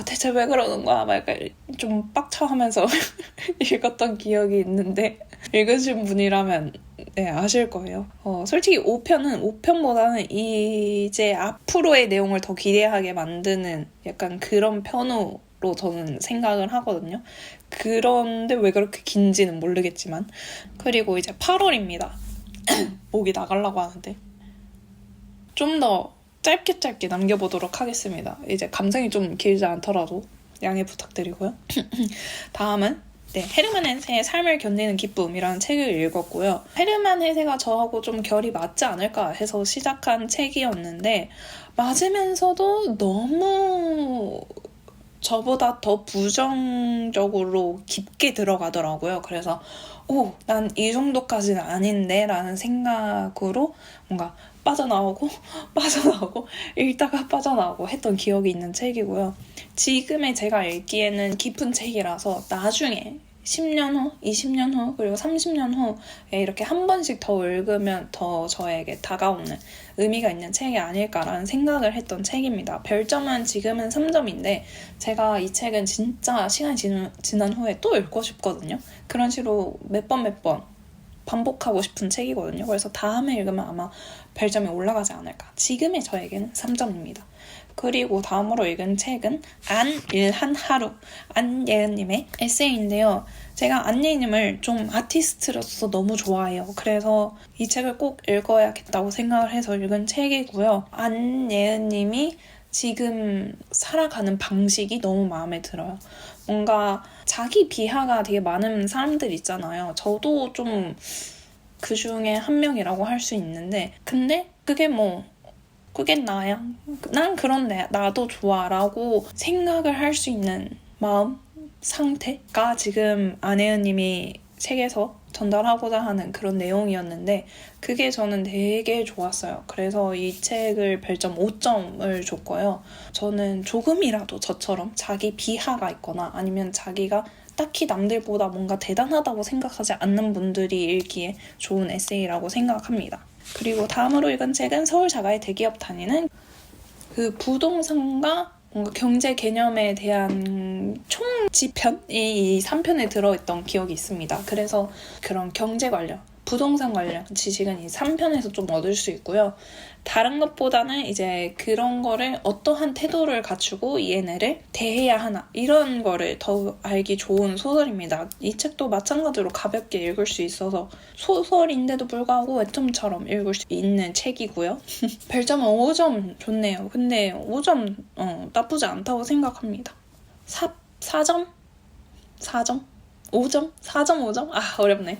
대체 왜 그러는 거야? 막 약간 좀 빡쳐하면서 읽었던 기억이 있는데 읽으신 분이라면 네, 아실 거예요. 솔직히 5편보다는 이제 앞으로의 내용을 더 기대하게 만드는 약간 그런 편으로 저는 생각을 하거든요. 그런데 왜 그렇게 긴지는 모르겠지만. 그리고 이제 8월입니다. 목이 나가려고 하는데 좀 더 짧게 남겨보도록 하겠습니다. 이제 감상이 좀 길지 않더라도 양해 부탁드리고요. 다음은 헤르만 헤세의 삶을 견디는 기쁨이라는 책을 읽었고요. 헤르만 헤세가 저하고 좀 결이 맞지 않을까 해서 시작한 책이었는데 맞으면서도 너무 저보다 더 부정적으로 깊게 들어가더라고요. 그래서 난 이 정도까지는 아닌데 라는 생각으로 뭔가 빠져나오고 읽다가 빠져나오고 했던 기억이 있는 책이고요. 지금의 제가 읽기에는 깊은 책이라서 나중에 10년 후, 20년 후, 그리고 30년 후에 이렇게 한 번씩 더 읽으면 더 저에게 다가오는 의미가 있는 책이 아닐까라는 생각을 했던 책입니다. 별점은 지금은 3점인데 제가 이 책은 진짜 시간이 지난 후에 또 읽고 싶거든요. 그런 식으로 몇 번 반복하고 싶은 책이거든요. 그래서 다음에 읽으면 아마 별점이 올라가지 않을까. 지금의 저에게는 3점입니다. 그리고 다음으로 읽은 책은 안일한 하루, 안예은님의 에세이인데요. 제가 안예은님을 좀 아티스트로서 너무 좋아해요. 그래서 이 책을 꼭 읽어야겠다고 생각을 해서 읽은 책이고요. 안예은님이 지금 살아가는 방식이 너무 마음에 들어요. 뭔가 자기 비하가 되게 많은 사람들 있잖아요. 저도 좀 그 중에 한 명이라고 할 수 있는데 근데 그게 나야. 난 그런데 나도 좋아 라고 생각을 할 수 있는 마음, 상태가 지금 안혜은님이 책에서 전달하고자 하는 그런 내용이었는데 그게 저는 되게 좋았어요. 그래서 이 책을 별점 5점을 줬고요. 저는 조금이라도 저처럼 자기 비하가 있거나 아니면 자기가 딱히 남들보다 뭔가 대단하다고 생각하지 않는 분들이 읽기에 좋은 에세이라고 생각합니다. 그리고 다음으로 읽은 책은 서울 자가의 대기업 다니는 그 부동산과 뭔가 경제 개념에 대한 총지편이 이 3편에 들어있던 기억이 있습니다. 그래서 그런 경제 관련, 부동산 관련 지식은 이 3편에서 좀 얻을 수 있고요. 다른 것보다는 이제 그런 거를 어떠한 태도를 갖추고 얘네를 대해야 하나 이런 거를 더 알기 좋은 소설입니다. 이 책도 마찬가지로 가볍게 읽을 수 있어서 소설인데도 불구하고 웹툰처럼 읽을 수 있는 책이고요. 별점은 5점 좋네요. 근데 5점 나쁘지 않다고 생각합니다. 4점? 4점? 5점? 4점 5점? 아 어렵네.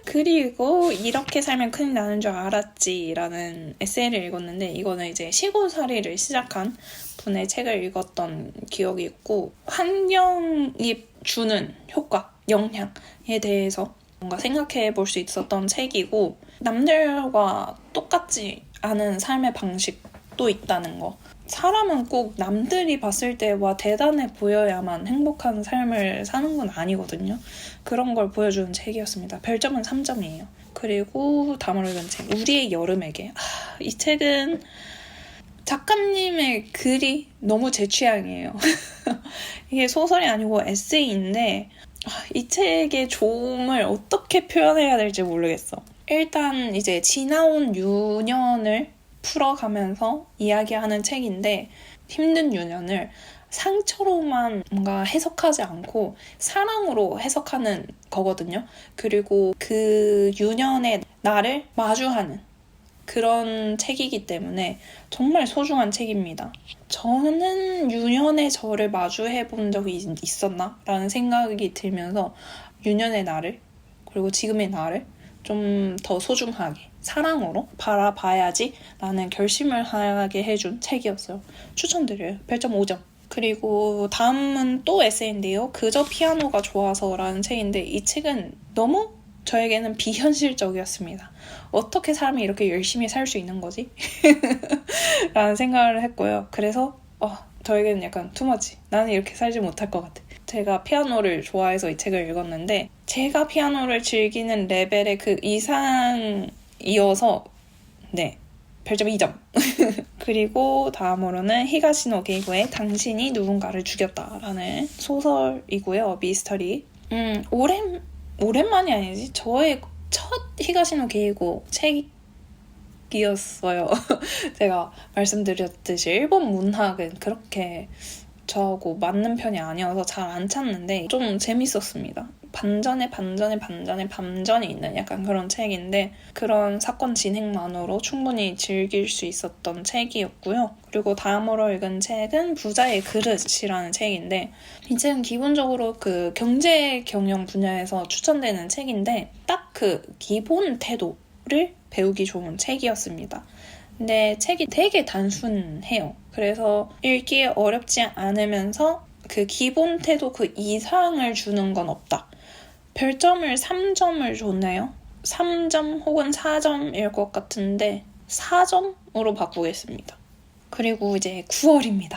그리고 이렇게 살면 큰일 나는 줄 알았지 라는 에세이를 읽었는데 이거는 이제 시골살이를 시작한 분의 책을 읽었던 기억이 있고 환경이 주는 효과, 영향에 대해서 뭔가 생각해 볼 수 있었던 책이고 남들과 똑같지 않은 삶의 방식도 있다는 거. 사람은 꼭 남들이 봤을 때 와 대단해 보여야만 행복한 삶을 사는 건 아니거든요. 그런 걸 보여주는 책이었습니다. 별점은 3점이에요. 그리고 다음으로 읽은 책 우리의 여름에게. 이 책은 작가님의 글이 너무 제 취향이에요. 이게 소설이 아니고 에세이인데 이 책의 좋음을 어떻게 표현해야 될지 모르겠어. 일단 이제 지나온 유년을 풀어가면서 이야기하는 책인데 힘든 유년을 상처로만 뭔가 해석하지 않고 사랑으로 해석하는 거거든요. 그리고 그 유년의 나를 마주하는 그런 책이기 때문에 정말 소중한 책입니다. 저는 유년의 저를 마주해 본 적이 있었나? 라는 생각이 들면서 유년의 나를 그리고 지금의 나를 좀 더 소중하게 사랑으로 바라봐야지 라는 결심을 하게 해준 책이었어요. 추천드려요. 별점 5점. 그리고 다음은 또 에세이인데요. 그저 피아노가 좋아서 라는 책인데 이 책은 너무 저에게는 비현실적이었습니다. 어떻게 사람이 이렇게 열심히 살 수 있는 거지? 라는 생각을 했고요. 그래서 저에게는 약간 투머치. 나는 이렇게 살지 못할 것 같아. 제가 피아노를 좋아해서 이 책을 읽었는데 제가 피아노를 즐기는 레벨의 그 이상이어서 네, 별점 2점. 그리고 다음으로는 히가시노 게이고의 당신이 누군가를 죽였다라는 소설이고요. 미스터리. 오랜만이 아니지? 저의 첫 히가시노 게이고 책이었어요. 제가 말씀드렸듯이 일본 문학은 그렇게 저하고 맞는 편이 아니어서 잘 안 찾는데 좀 재밌었습니다. 반전에 반전이 있는 약간 그런 책인데 그런 사건 진행만으로 충분히 즐길 수 있었던 책이었고요. 그리고 다음으로 읽은 책은 부자의 그릇이라는 책인데 이 책은 기본적으로 그 경제 경영 분야에서 추천되는 책인데 딱 그 기본 태도를 배우기 좋은 책이었습니다. 근데 책이 되게 단순해요. 그래서 읽기에 어렵지 않으면서 그 기본 태도 그 이상을 주는 건 없다. 별점을 3점을 줬네요. 3점 혹은 4점일 것 같은데 4점으로 바꾸겠습니다. 그리고 이제 9월입니다.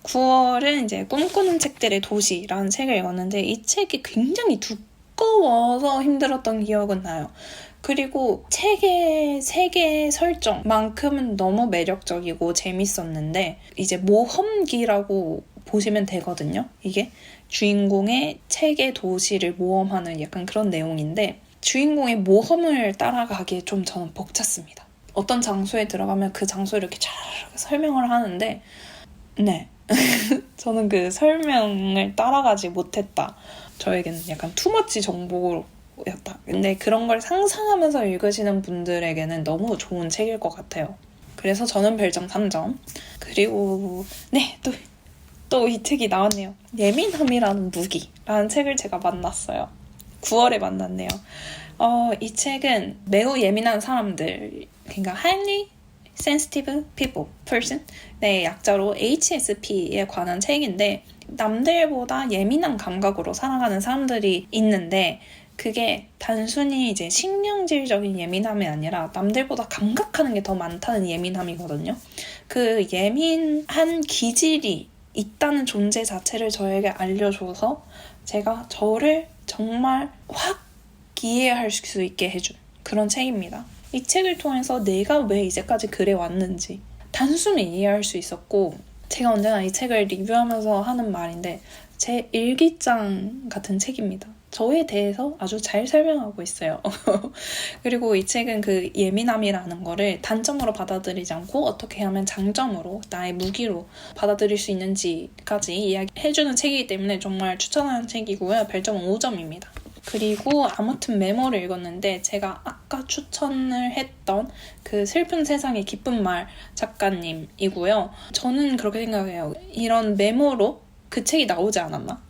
9월은 이제 꿈꾸는 책들의 도시라는 책을 읽었는데 이 책이 굉장히 두꺼워서 힘들었던 기억은 나요. 그리고 책의 세계 설정만큼은 너무 매력적이고 재밌었는데 이제 모험기라고 보시면 되거든요. 이게 주인공의 책의 도시를 모험하는 약간 그런 내용인데 주인공의 모험을 따라가기에 좀 저는 벅찼습니다. 어떤 장소에 들어가면 그 장소를 이렇게 잘 설명을 하는데 네. 저는 그 설명을 따라가지 못했다. 저에게는 약간 투머치 정보였다. 근데 그런 걸 상상하면서 읽으시는 분들에게는 너무 좋은 책일 것 같아요. 그래서 저는 별점 3점. 그리고 네, 또 이 책이 나왔네요. 예민함이라는 무기라는 책을 제가 만났어요. 9월에 만났네요. 이 책은 매우 예민한 사람들, 그러니까 highly sensitive people, person, 네, 약자로 HSP에 관한 책인데 남들보다 예민한 감각으로 살아가는 사람들이 있는데 그게 단순히 이제 신경질적인 예민함이 아니라 남들보다 감각하는 게 더 많다는 예민함이거든요. 그 예민한 기질이 있다는 존재 자체를 저에게 알려줘서 제가 저를 정말 확 이해할 수 있게 해준 그런 책입니다. 이 책을 통해서 내가 왜 이제까지 그래 왔는지 단순히 이해할 수 있었고, 제가 언제나 이 책을 리뷰하면서 하는 말인데 제 일기장 같은 책입니다. 저에 대해서 아주 잘 설명하고 있어요. 그리고 이 책은 그 예민함이라는 거를 단점으로 받아들이지 않고 어떻게 하면 장점으로, 나의 무기로 받아들일 수 있는지까지 이야기해주는 책이기 때문에 정말 추천하는 책이고요. 별점은 5점입니다. 그리고 아무튼 메모를 읽었는데 제가 아까 추천을 했던 그 슬픈 세상의 기쁜 말 작가님이고요. 저는 그렇게 생각해요. 이런 메모로 그 책이 나오지 않았나?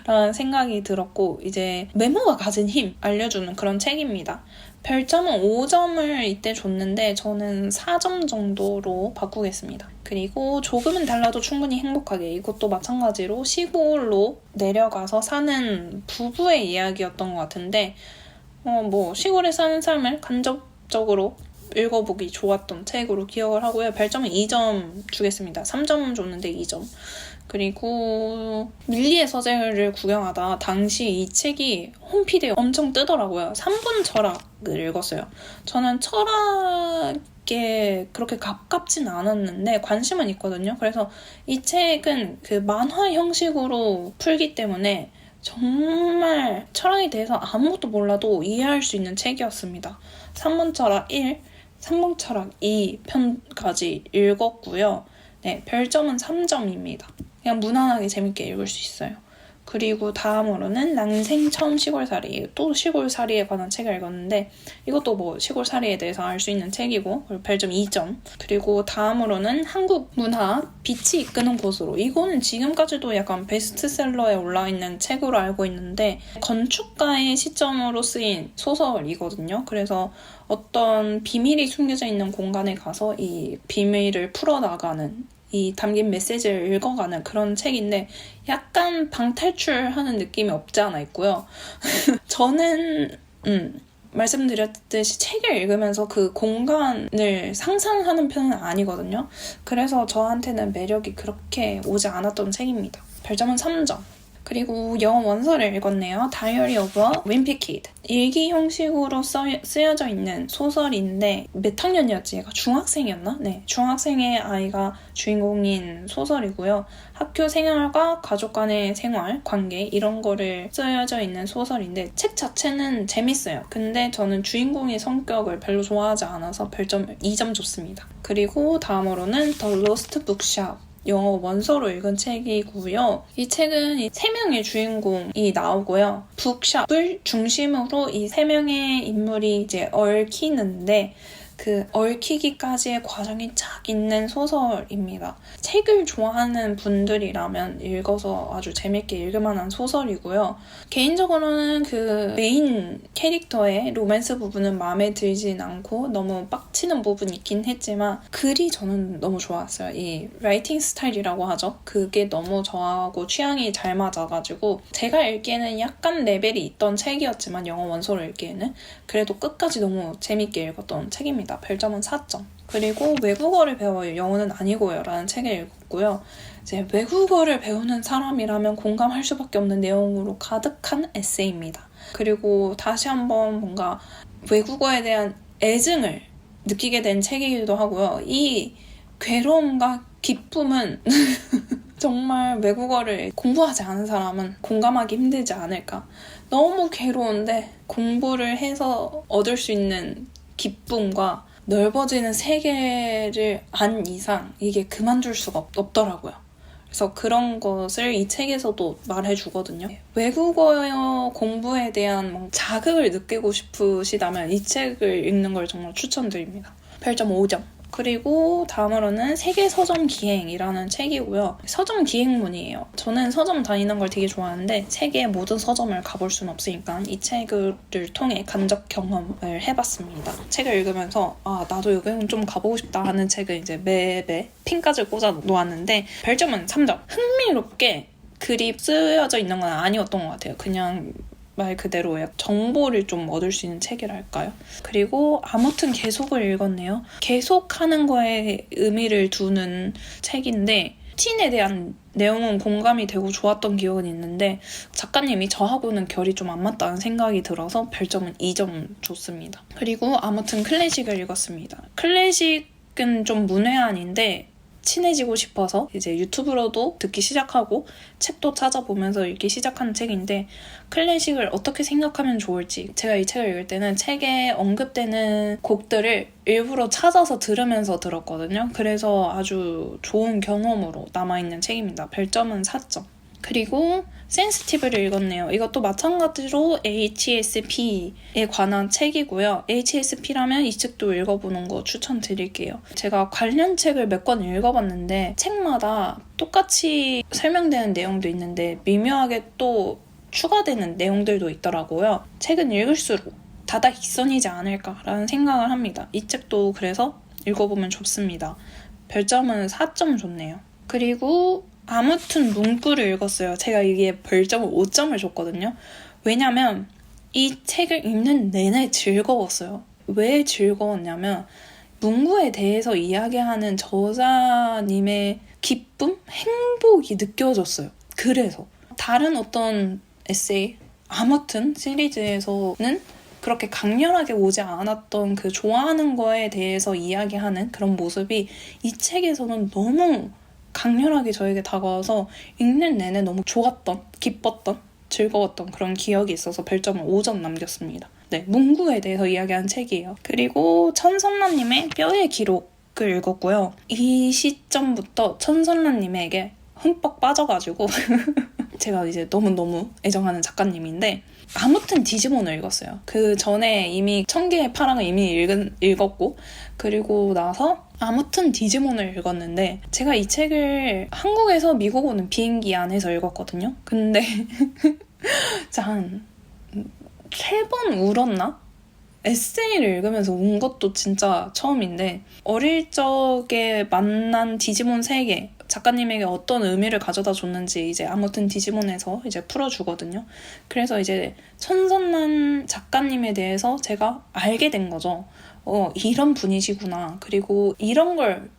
라는 생각이 들었고, 이제 메모가 가진 힘 알려주는 그런 책입니다. 별점은 5점을 이때 줬는데 저는 4점 정도로 바꾸겠습니다. 그리고 조금은 달라도 충분히 행복하게, 이것도 마찬가지로 시골로 내려가서 사는 부부의 이야기였던 것 같은데 시골에 사는 삶을 간접적으로 읽어보기 좋았던 책으로 기억을 하고요. 별점은 2점 주겠습니다. 3점 줬는데 2점. 그리고 밀리의 서재를 구경하다 당시 이 책이 홈피드에 엄청 뜨더라고요. 3분 철학을 읽었어요. 저는 철학에 그렇게 가깝진 않았는데 관심은 있거든요. 그래서 이 책은 그 만화 형식으로 풀기 때문에 정말 철학에 대해서 아무것도 몰라도 이해할 수 있는 책이었습니다. 3분 철학 1, 3분 철학 2 편까지 읽었고요. 네, 별점은 3점입니다. 그냥 무난하게 재밌게 읽을 수 있어요. 그리고 다음으로는 난생 처음 시골살이, 또 시골살이에 관한 책을 읽었는데 이것도 시골살이에 대해서 알 수 있는 책이고, 그리고 별점 2점. 그리고 다음으로는 한국 문화 빛이 이끄는 곳으로, 이거는 지금까지도 약간 베스트셀러에 올라있는 책으로 알고 있는데 건축가의 시점으로 쓰인 소설이거든요. 그래서 어떤 비밀이 숨겨져 있는 공간에 가서 이 비밀을 풀어나가는, 이 담긴 메시지를 읽어가는 그런 책인데 약간 방탈출하는 느낌이 없지 않아 있고요. 저는 말씀드렸듯이 책을 읽으면서 그 공간을 상상하는 편은 아니거든요. 그래서 저한테는 매력이 그렇게 오지 않았던 책입니다. 별점은 3점. 그리고 영어 원서를 읽었네요. Diary of a Wimpy Kid. 일기 형식으로 쓰여져 있는 소설인데 몇 학년이었지? 얘가 중학생이었나? 네, 중학생의 아이가 주인공인 소설이고요. 학교 생활과 가족 간의 생활, 관계 이런 거를 쓰여져 있는 소설인데 책 자체는 재밌어요. 근데 저는 주인공의 성격을 별로 좋아하지 않아서 별점 2점 줬습니다. 그리고 다음으로는 The Lost Bookshop. 영어 원서로 읽은 책이고요. 이 책은 이 3명의 주인공이 나오고요. 북샵을 중심으로 이 3명의 인물이 이제 얽히는데 그 얽히기까지의 과정이 쫙 있는 소설입니다. 책을 좋아하는 분들이라면 읽어서 아주 재밌게 읽을 만한 소설이고요. 개인적으로는 그 메인 캐릭터의 로맨스 부분은 마음에 들진 않고 너무 빡치는 부분이 있긴 했지만 글이 저는 너무 좋았어요. 이 라이팅 스타일이라고 하죠. 그게 너무 저하고 취향이 잘 맞아가지고 제가 읽기에는 약간 레벨이 있던 책이었지만 영어 원서로 읽기에는 그래도 끝까지 너무 재밌게 읽었던 책입니다. 별점은 4점. 그리고 외국어를 배워요. 영어는 아니고요. 라는 책을 읽었고요. 이제 외국어를 배우는 사람이라면 공감할 수밖에 없는 내용으로 가득한 에세이입니다. 그리고 다시 한번 뭔가 외국어에 대한 애증을 느끼게 된 책이기도 하고요. 이 괴로움과 기쁨은 정말 외국어를 공부하지 않은 사람은 공감하기 힘들지 않을까. 너무 괴로운데 공부를 해서 얻을 수 있는 기쁨과 넓어지는 세계를 안 이상 이게 그만둘 수가 없더라고요. 그래서 그런 것을 이 책에서도 말해주거든요. 외국어 공부에 대한 자극을 느끼고 싶으시다면 이 책을 읽는 걸 정말 추천드립니다. 별점 5점. 그리고 다음으로는 세계 서점 기행이라는 책이고요. 서점 기행문이에요. 저는 서점 다니는 걸 되게 좋아하는데 세계의 모든 서점을 가볼 수는 없으니까 이 책을 통해 간접 경험을 해봤습니다. 책을 읽으면서 나도 여기 좀 가보고 싶다 하는 책을 이제 매매 핀까지 꽂아 놓았는데 별점은 3점. 흥미롭게 글이 쓰여져 있는 건 아니었던 것 같아요. 그냥 말 그대로 정보를 좀 얻을 수 있는 책이랄까요? 그리고 아무튼 계속을 읽었네요. 계속하는 거에 의미를 두는 책인데 루틴에 대한 내용은 공감이 되고 좋았던 기억은 있는데 작가님이 저하고는 결이 좀 안 맞다는 생각이 들어서 별점은 2점 줬습니다. 그리고 아무튼 클래식을 읽었습니다. 클래식은 좀 문외한인데 친해지고 싶어서 이제 유튜브로도 듣기 시작하고 책도 찾아보면서 읽기 시작한 책인데 클래식을 어떻게 생각하면 좋을지 제가 이 책을 읽을 때는 책에 언급되는 곡들을 일부러 찾아서 들으면서 들었거든요. 그래서 아주 좋은 경험으로 남아있는 책입니다. 별점은 4점. 그리고 센스티브를 읽었네요. 이것도 마찬가지로 HSP에 관한 책이고요. HSP라면 이 책도 읽어보는 거 추천드릴게요. 제가 관련 책을 몇 권 읽어봤는데 책마다 똑같이 설명되는 내용도 있는데 미묘하게 또 추가되는 내용들도 있더라고요. 책은 읽을수록 다다익선이지 않을까라는 생각을 합니다. 이 책도 그래서 읽어보면 좋습니다. 별점은 4점 줬네요. 그리고 아무튼 문구를 읽었어요. 제가 이게 별점을 5점을 줬거든요. 왜냐면 이 책을 읽는 내내 즐거웠어요. 왜 즐거웠냐면 문구에 대해서 이야기하는 저자님의 기쁨, 행복이 느껴졌어요. 그래서 다른 어떤 에세이, 아무튼 시리즈에서는 그렇게 강렬하게 오지 않았던 그 좋아하는 거에 대해서 이야기하는 그런 모습이 이 책에서는 너무 강렬하게 저에게 다가와서 읽는 내내 너무 좋았던, 기뻤던, 즐거웠던 그런 기억이 있어서 별점을 5점 남겼습니다. 네, 문구에 대해서 이야기한 책이에요. 그리고 천선라님의 뼈의 기록을 읽었고요. 이 시점부터 천선라님에게 흠뻑 빠져가지고 제가 이제 너무너무 애정하는 작가님인데 아무튼 디지몬을 읽었어요. 그 전에 이미 1000개의 파랑을 이미 읽었고 그리고 나서 아무튼 디지몬을 읽었는데 제가 이 책을 한국에서 미국 오는 비행기 안에서 읽었거든요. 근데 한 3번 울었나? 에세이를 읽으면서 운 것도 진짜 처음인데 어릴 적에 만난 디지몬 세계 작가님에게 어떤 의미를 가져다 줬는지 이제 아무튼 디지몬에서 이제 풀어주거든요. 그래서 이제 천선란 작가님에 대해서 제가 알게 된 거죠. 이런 분이시구나. 그리고 이런 걸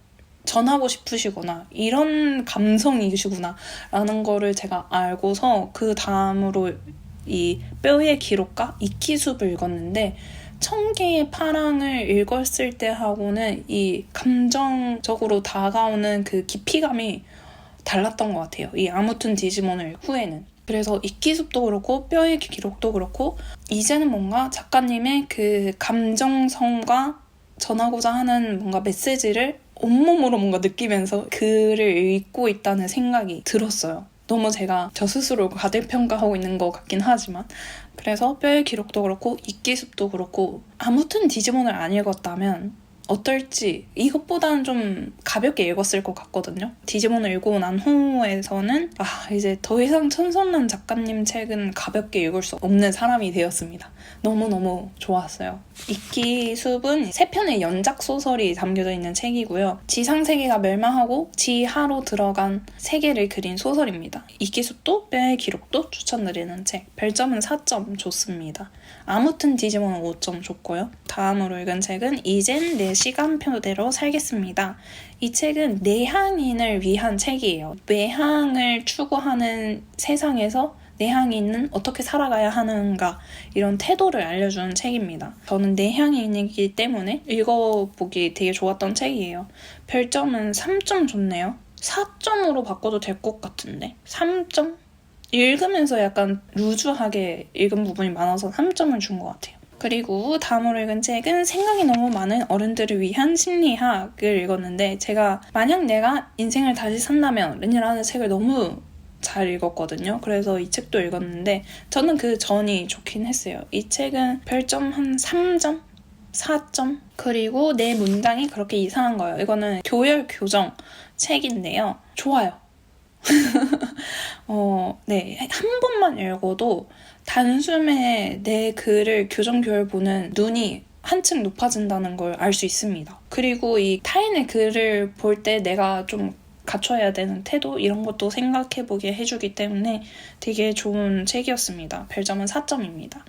전하고 싶으시구나. 이런 감성이시구나. 라는 거를 제가 알고서 그 다음으로 이 뼈의 기록과 이키숲을 읽었는데 1000개의 파랑을 읽었을 때 하고는 이 감정적으로 다가오는 그 깊이감이 달랐던 것 같아요. 이 아무튼 디지몬을 후에는. 그래서 이키숲도 그렇고 뼈의 기록도 그렇고 이제는 뭔가 작가님의 그 감정성과 전하고자 하는 뭔가 메시지를 온몸으로 뭔가 느끼면서 글을 읽고 있다는 생각이 들었어요. 너무 제가 저 스스로 과대평가하고 있는 것 같긴 하지만 그래서 뼈의 기록도 그렇고 이끼숲도 그렇고 아무튼 디지몬을 안 읽었다면 어떨지 이것보다는 좀 가볍게 읽었을 것 같거든요. 디지몬을 읽고 난 후에서는 이제 더 이상 천선란 작가님 책은 가볍게 읽을 수 없는 사람이 되었습니다. 너무너무 좋았어요. 이끼숲은 3편의 연작 소설이 담겨져 있는 책이고요. 지상세계가 멸망하고 지하로 들어간 세계를 그린 소설입니다. 이끼숲도 뼈의 기록도 추천드리는 책. 별점은 4점 줬습니다. 아무튼 디지몬은 5점 줬고요. 다음으로 읽은 책은 이젠 내 시간표대로 살겠습니다. 이 책은 내향인을 위한 책이에요. 외향을 추구하는 세상에서 내향인은 어떻게 살아가야 하는가 이런 태도를 알려주는 책입니다. 저는 내향인이기 때문에 읽어보기 되게 좋았던 책이에요. 별점은 3점 줬네요. 4점으로 바꿔도 될 것 같은데 3점? 읽으면서 약간 루즈하게 읽은 부분이 많아서 3점을 준 것 같아요. 그리고 다음으로 읽은 책은 생각이 너무 많은 어른들을 위한 심리학을 읽었는데 제가 만약 내가 인생을 다시 산다면 이라는 책을 너무 잘 읽었거든요. 그래서 이 책도 읽었는데 저는 그 전이 좋긴 했어요. 이 책은 별점 한 3점? 4점. 그리고 내 문장이 그렇게 이상한 거예요. 이거는 교열 교정 책인데요. 좋아요. 네. 한 번만 읽어도 단숨에 내 글을 교정 교열 보는 눈이 한층 높아진다는 걸 알 수 있습니다. 그리고 이 타인의 글을 볼 때 내가 좀 갖춰야 되는 태도 이런 것도 생각해보게 해주기 때문에 되게 좋은 책이었습니다. 별점은 4점입니다.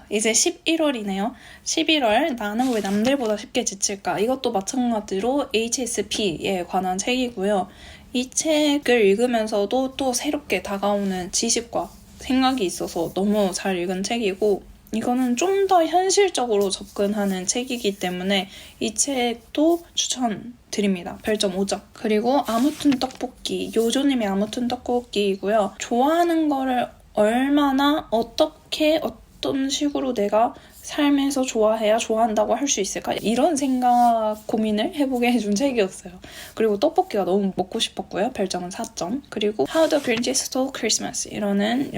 이제 11월이네요. 11월 나는 왜 남들보다 쉽게 지칠까? 이것도 마찬가지로 HSP에 관한 책이고요. 이 책을 읽으면서도 또 새롭게 다가오는 지식과 생각이 있어서 너무 잘 읽은 책이고 이거는 좀 더 현실적으로 접근하는 책이기 때문에 이 책도 추천드립니다. 별점 5점. 그리고 아무튼 떡볶이, 요조님의 아무튼 떡볶이이고요. 좋아하는 거를 얼마나 어떻게 어떤 식으로 내가 삶에서 좋아해야 좋아한다고 할 수 있을까? 이런 생각 고민을 해보게 해준 책이었어요. 그리고 떡볶이가 너무 먹고 싶었고요. 별점은 4점. 그리고 How the Grinch Stole Christmas 이라는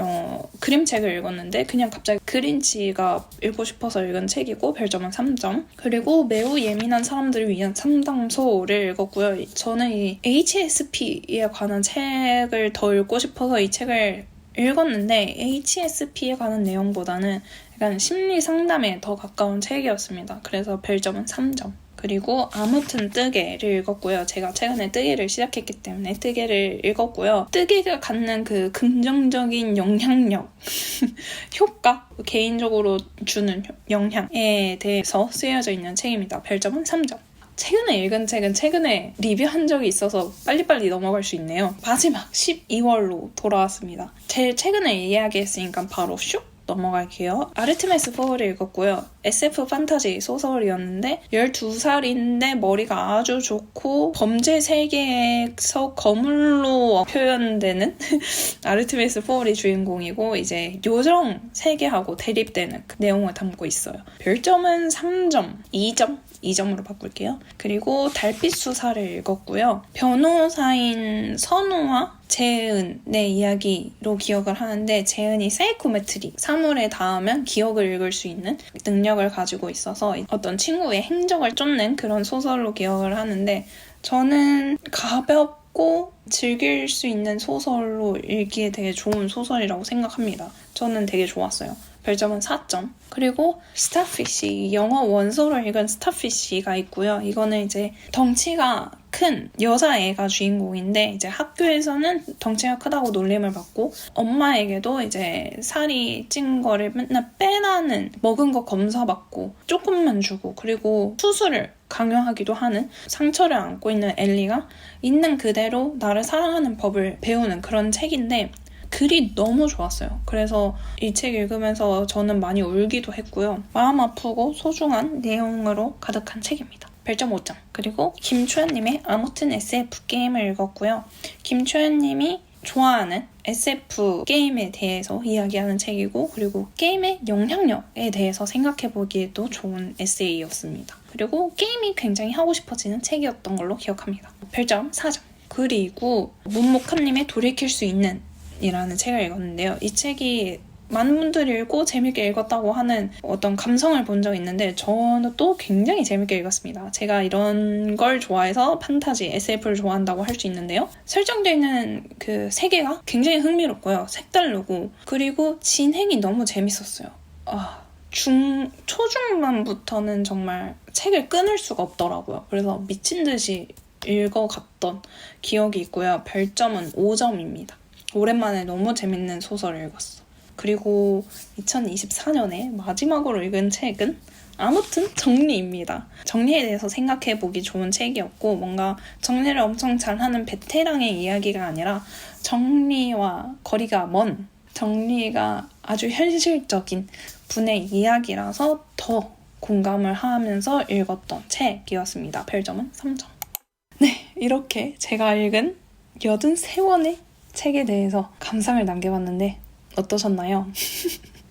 그림책을 읽었는데 그냥 갑자기 그린치가 읽고 싶어서 읽은 책이고 별점은 3점. 그리고 매우 예민한 사람들을 위한 상담소를 읽었고요. 저는 이 HSP에 관한 책을 더 읽고 싶어서 이 책을 읽었는데 HSP에 관한 내용보다는 약간 심리 상담에 더 가까운 책이었습니다. 그래서 별점은 3점. 그리고 아무튼 뜨개를 읽었고요. 제가 최근에 뜨개를 시작했기 때문에 뜨개를 읽었고요. 뜨개가 갖는 그 긍정적인 영향력, 효과, 개인적으로 주는 영향에 대해서 쓰여져 있는 책입니다. 별점은 3점. 최근에 읽은 책은 최근에 리뷰한 적이 있어서 빨리빨리 넘어갈 수 있네요. 마지막 12월로 돌아왔습니다. 제일 최근에 이야기했으니까 바로 슉 넘어갈게요. 아르테미스 포어를 읽었고요. SF 판타지 소설이었는데 12살인데 머리가 아주 좋고 범죄 세계에서 거물로 표현되는 아르테미스 포어이 주인공이고 이제 요정 세계하고 대립되는 그 내용을 담고 있어요. 별점은 3점, 2점으로 바꿀게요. 그리고 달빛 수사를 읽었고요. 변호사인 선우와 재은의 이야기로 기억을 하는데 재은이 사이코메트리, 사물에 닿으면 기억을 읽을 수 있는 능력을 가지고 있어서 어떤 친구의 행적을 쫓는 그런 소설로 기억을 하는데 저는 가볍고 즐길 수 있는 소설로 읽기에 되게 좋은 소설이라고 생각합니다. 저는 되게 좋았어요. 별점은 4점. 그리고 스타피쉬, 영어 원서로 읽은 스타피쉬가 있고요. 이거는 이제 덩치가 큰 여자애가 주인공인데 이제 학교에서는 덩치가 크다고 놀림을 받고 엄마에게도 이제 살이 찐 거를 맨날 빼라는 먹은 거 검사받고 조금만 주고 그리고 수술을 강요하기도 하는 상처를 안고 있는 엘리가 있는 그대로 나를 사랑하는 법을 배우는 그런 책인데 글이 너무 좋았어요. 그래서 이 책 읽으면서 저는 많이 울기도 했고요. 마음 아프고 소중한 내용으로 가득한 책입니다. 별점 5점. 그리고 김초연님의 아무튼 SF 게임을 읽었고요. 김초연님이 좋아하는 SF 게임에 대해서 이야기하는 책이고 그리고 게임의 영향력에 대해서 생각해보기에도 좋은 에세이였습니다. 그리고 게임이 굉장히 하고 싶어지는 책이었던 걸로 기억합니다. 별점 4점. 그리고 문목한님의 돌이킬 수 있는 이라는 책을 읽었는데요. 이 책이 많은 분들이 읽고 재밌게 읽었다고 하는 어떤 감성을 본 적이 있는데 저는 또 굉장히 재밌게 읽었습니다. 제가 이런 걸 좋아해서 판타지, SF를 좋아한다고 할 수 있는데요. 설정되어 있는 그 세계가 굉장히 흥미롭고요. 색다르고 그리고 진행이 너무 재밌었어요. 초중반부터는 정말 책을 끊을 수가 없더라고요. 그래서 미친 듯이 읽어갔던 기억이 있고요. 별점은 5점입니다. 오랜만에 너무 재밌는 소설을 읽었어. 그리고 2024년에 마지막으로 읽은 책은 아무튼 정리입니다. 정리에 대해서 생각해보기 좋은 책이었고 뭔가 정리를 엄청 잘하는 베테랑의 이야기가 아니라 정리와 거리가 먼 정리가 아주 현실적인 분의 이야기라서 더 공감을 하면서 읽었던 책이었습니다. 별점은 3점. 네, 이렇게 제가 읽은 83권의 책에 대해서 감상을 남겨봤는데 어떠셨나요?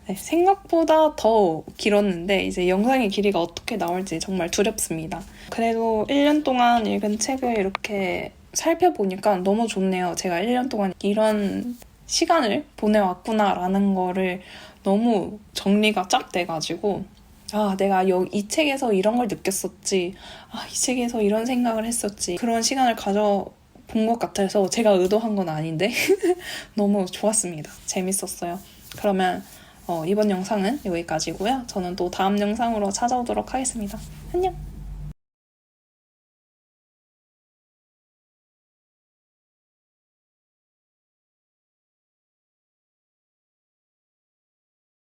네, 생각보다 더 길었는데 이제 영상의 길이가 어떻게 나올지 정말 두렵습니다. 그래도 1년 동안 읽은 책을 이렇게 살펴보니까 너무 좋네요. 제가 1년 동안 이런 시간을 보내왔구나라는 거를 너무 정리가 쫙 돼가지고 아, 내가 이 책에서 이런 걸 느꼈었지. 아, 이 책에서 이런 생각을 했었지. 그런 시간을 가져본 것 같아서 제가 의도한 건 아닌데 너무 좋았습니다. 재밌었어요. 그러면 이번 영상은 여기까지고요. 저는 또 다음 영상으로 찾아오도록 하겠습니다. 안녕!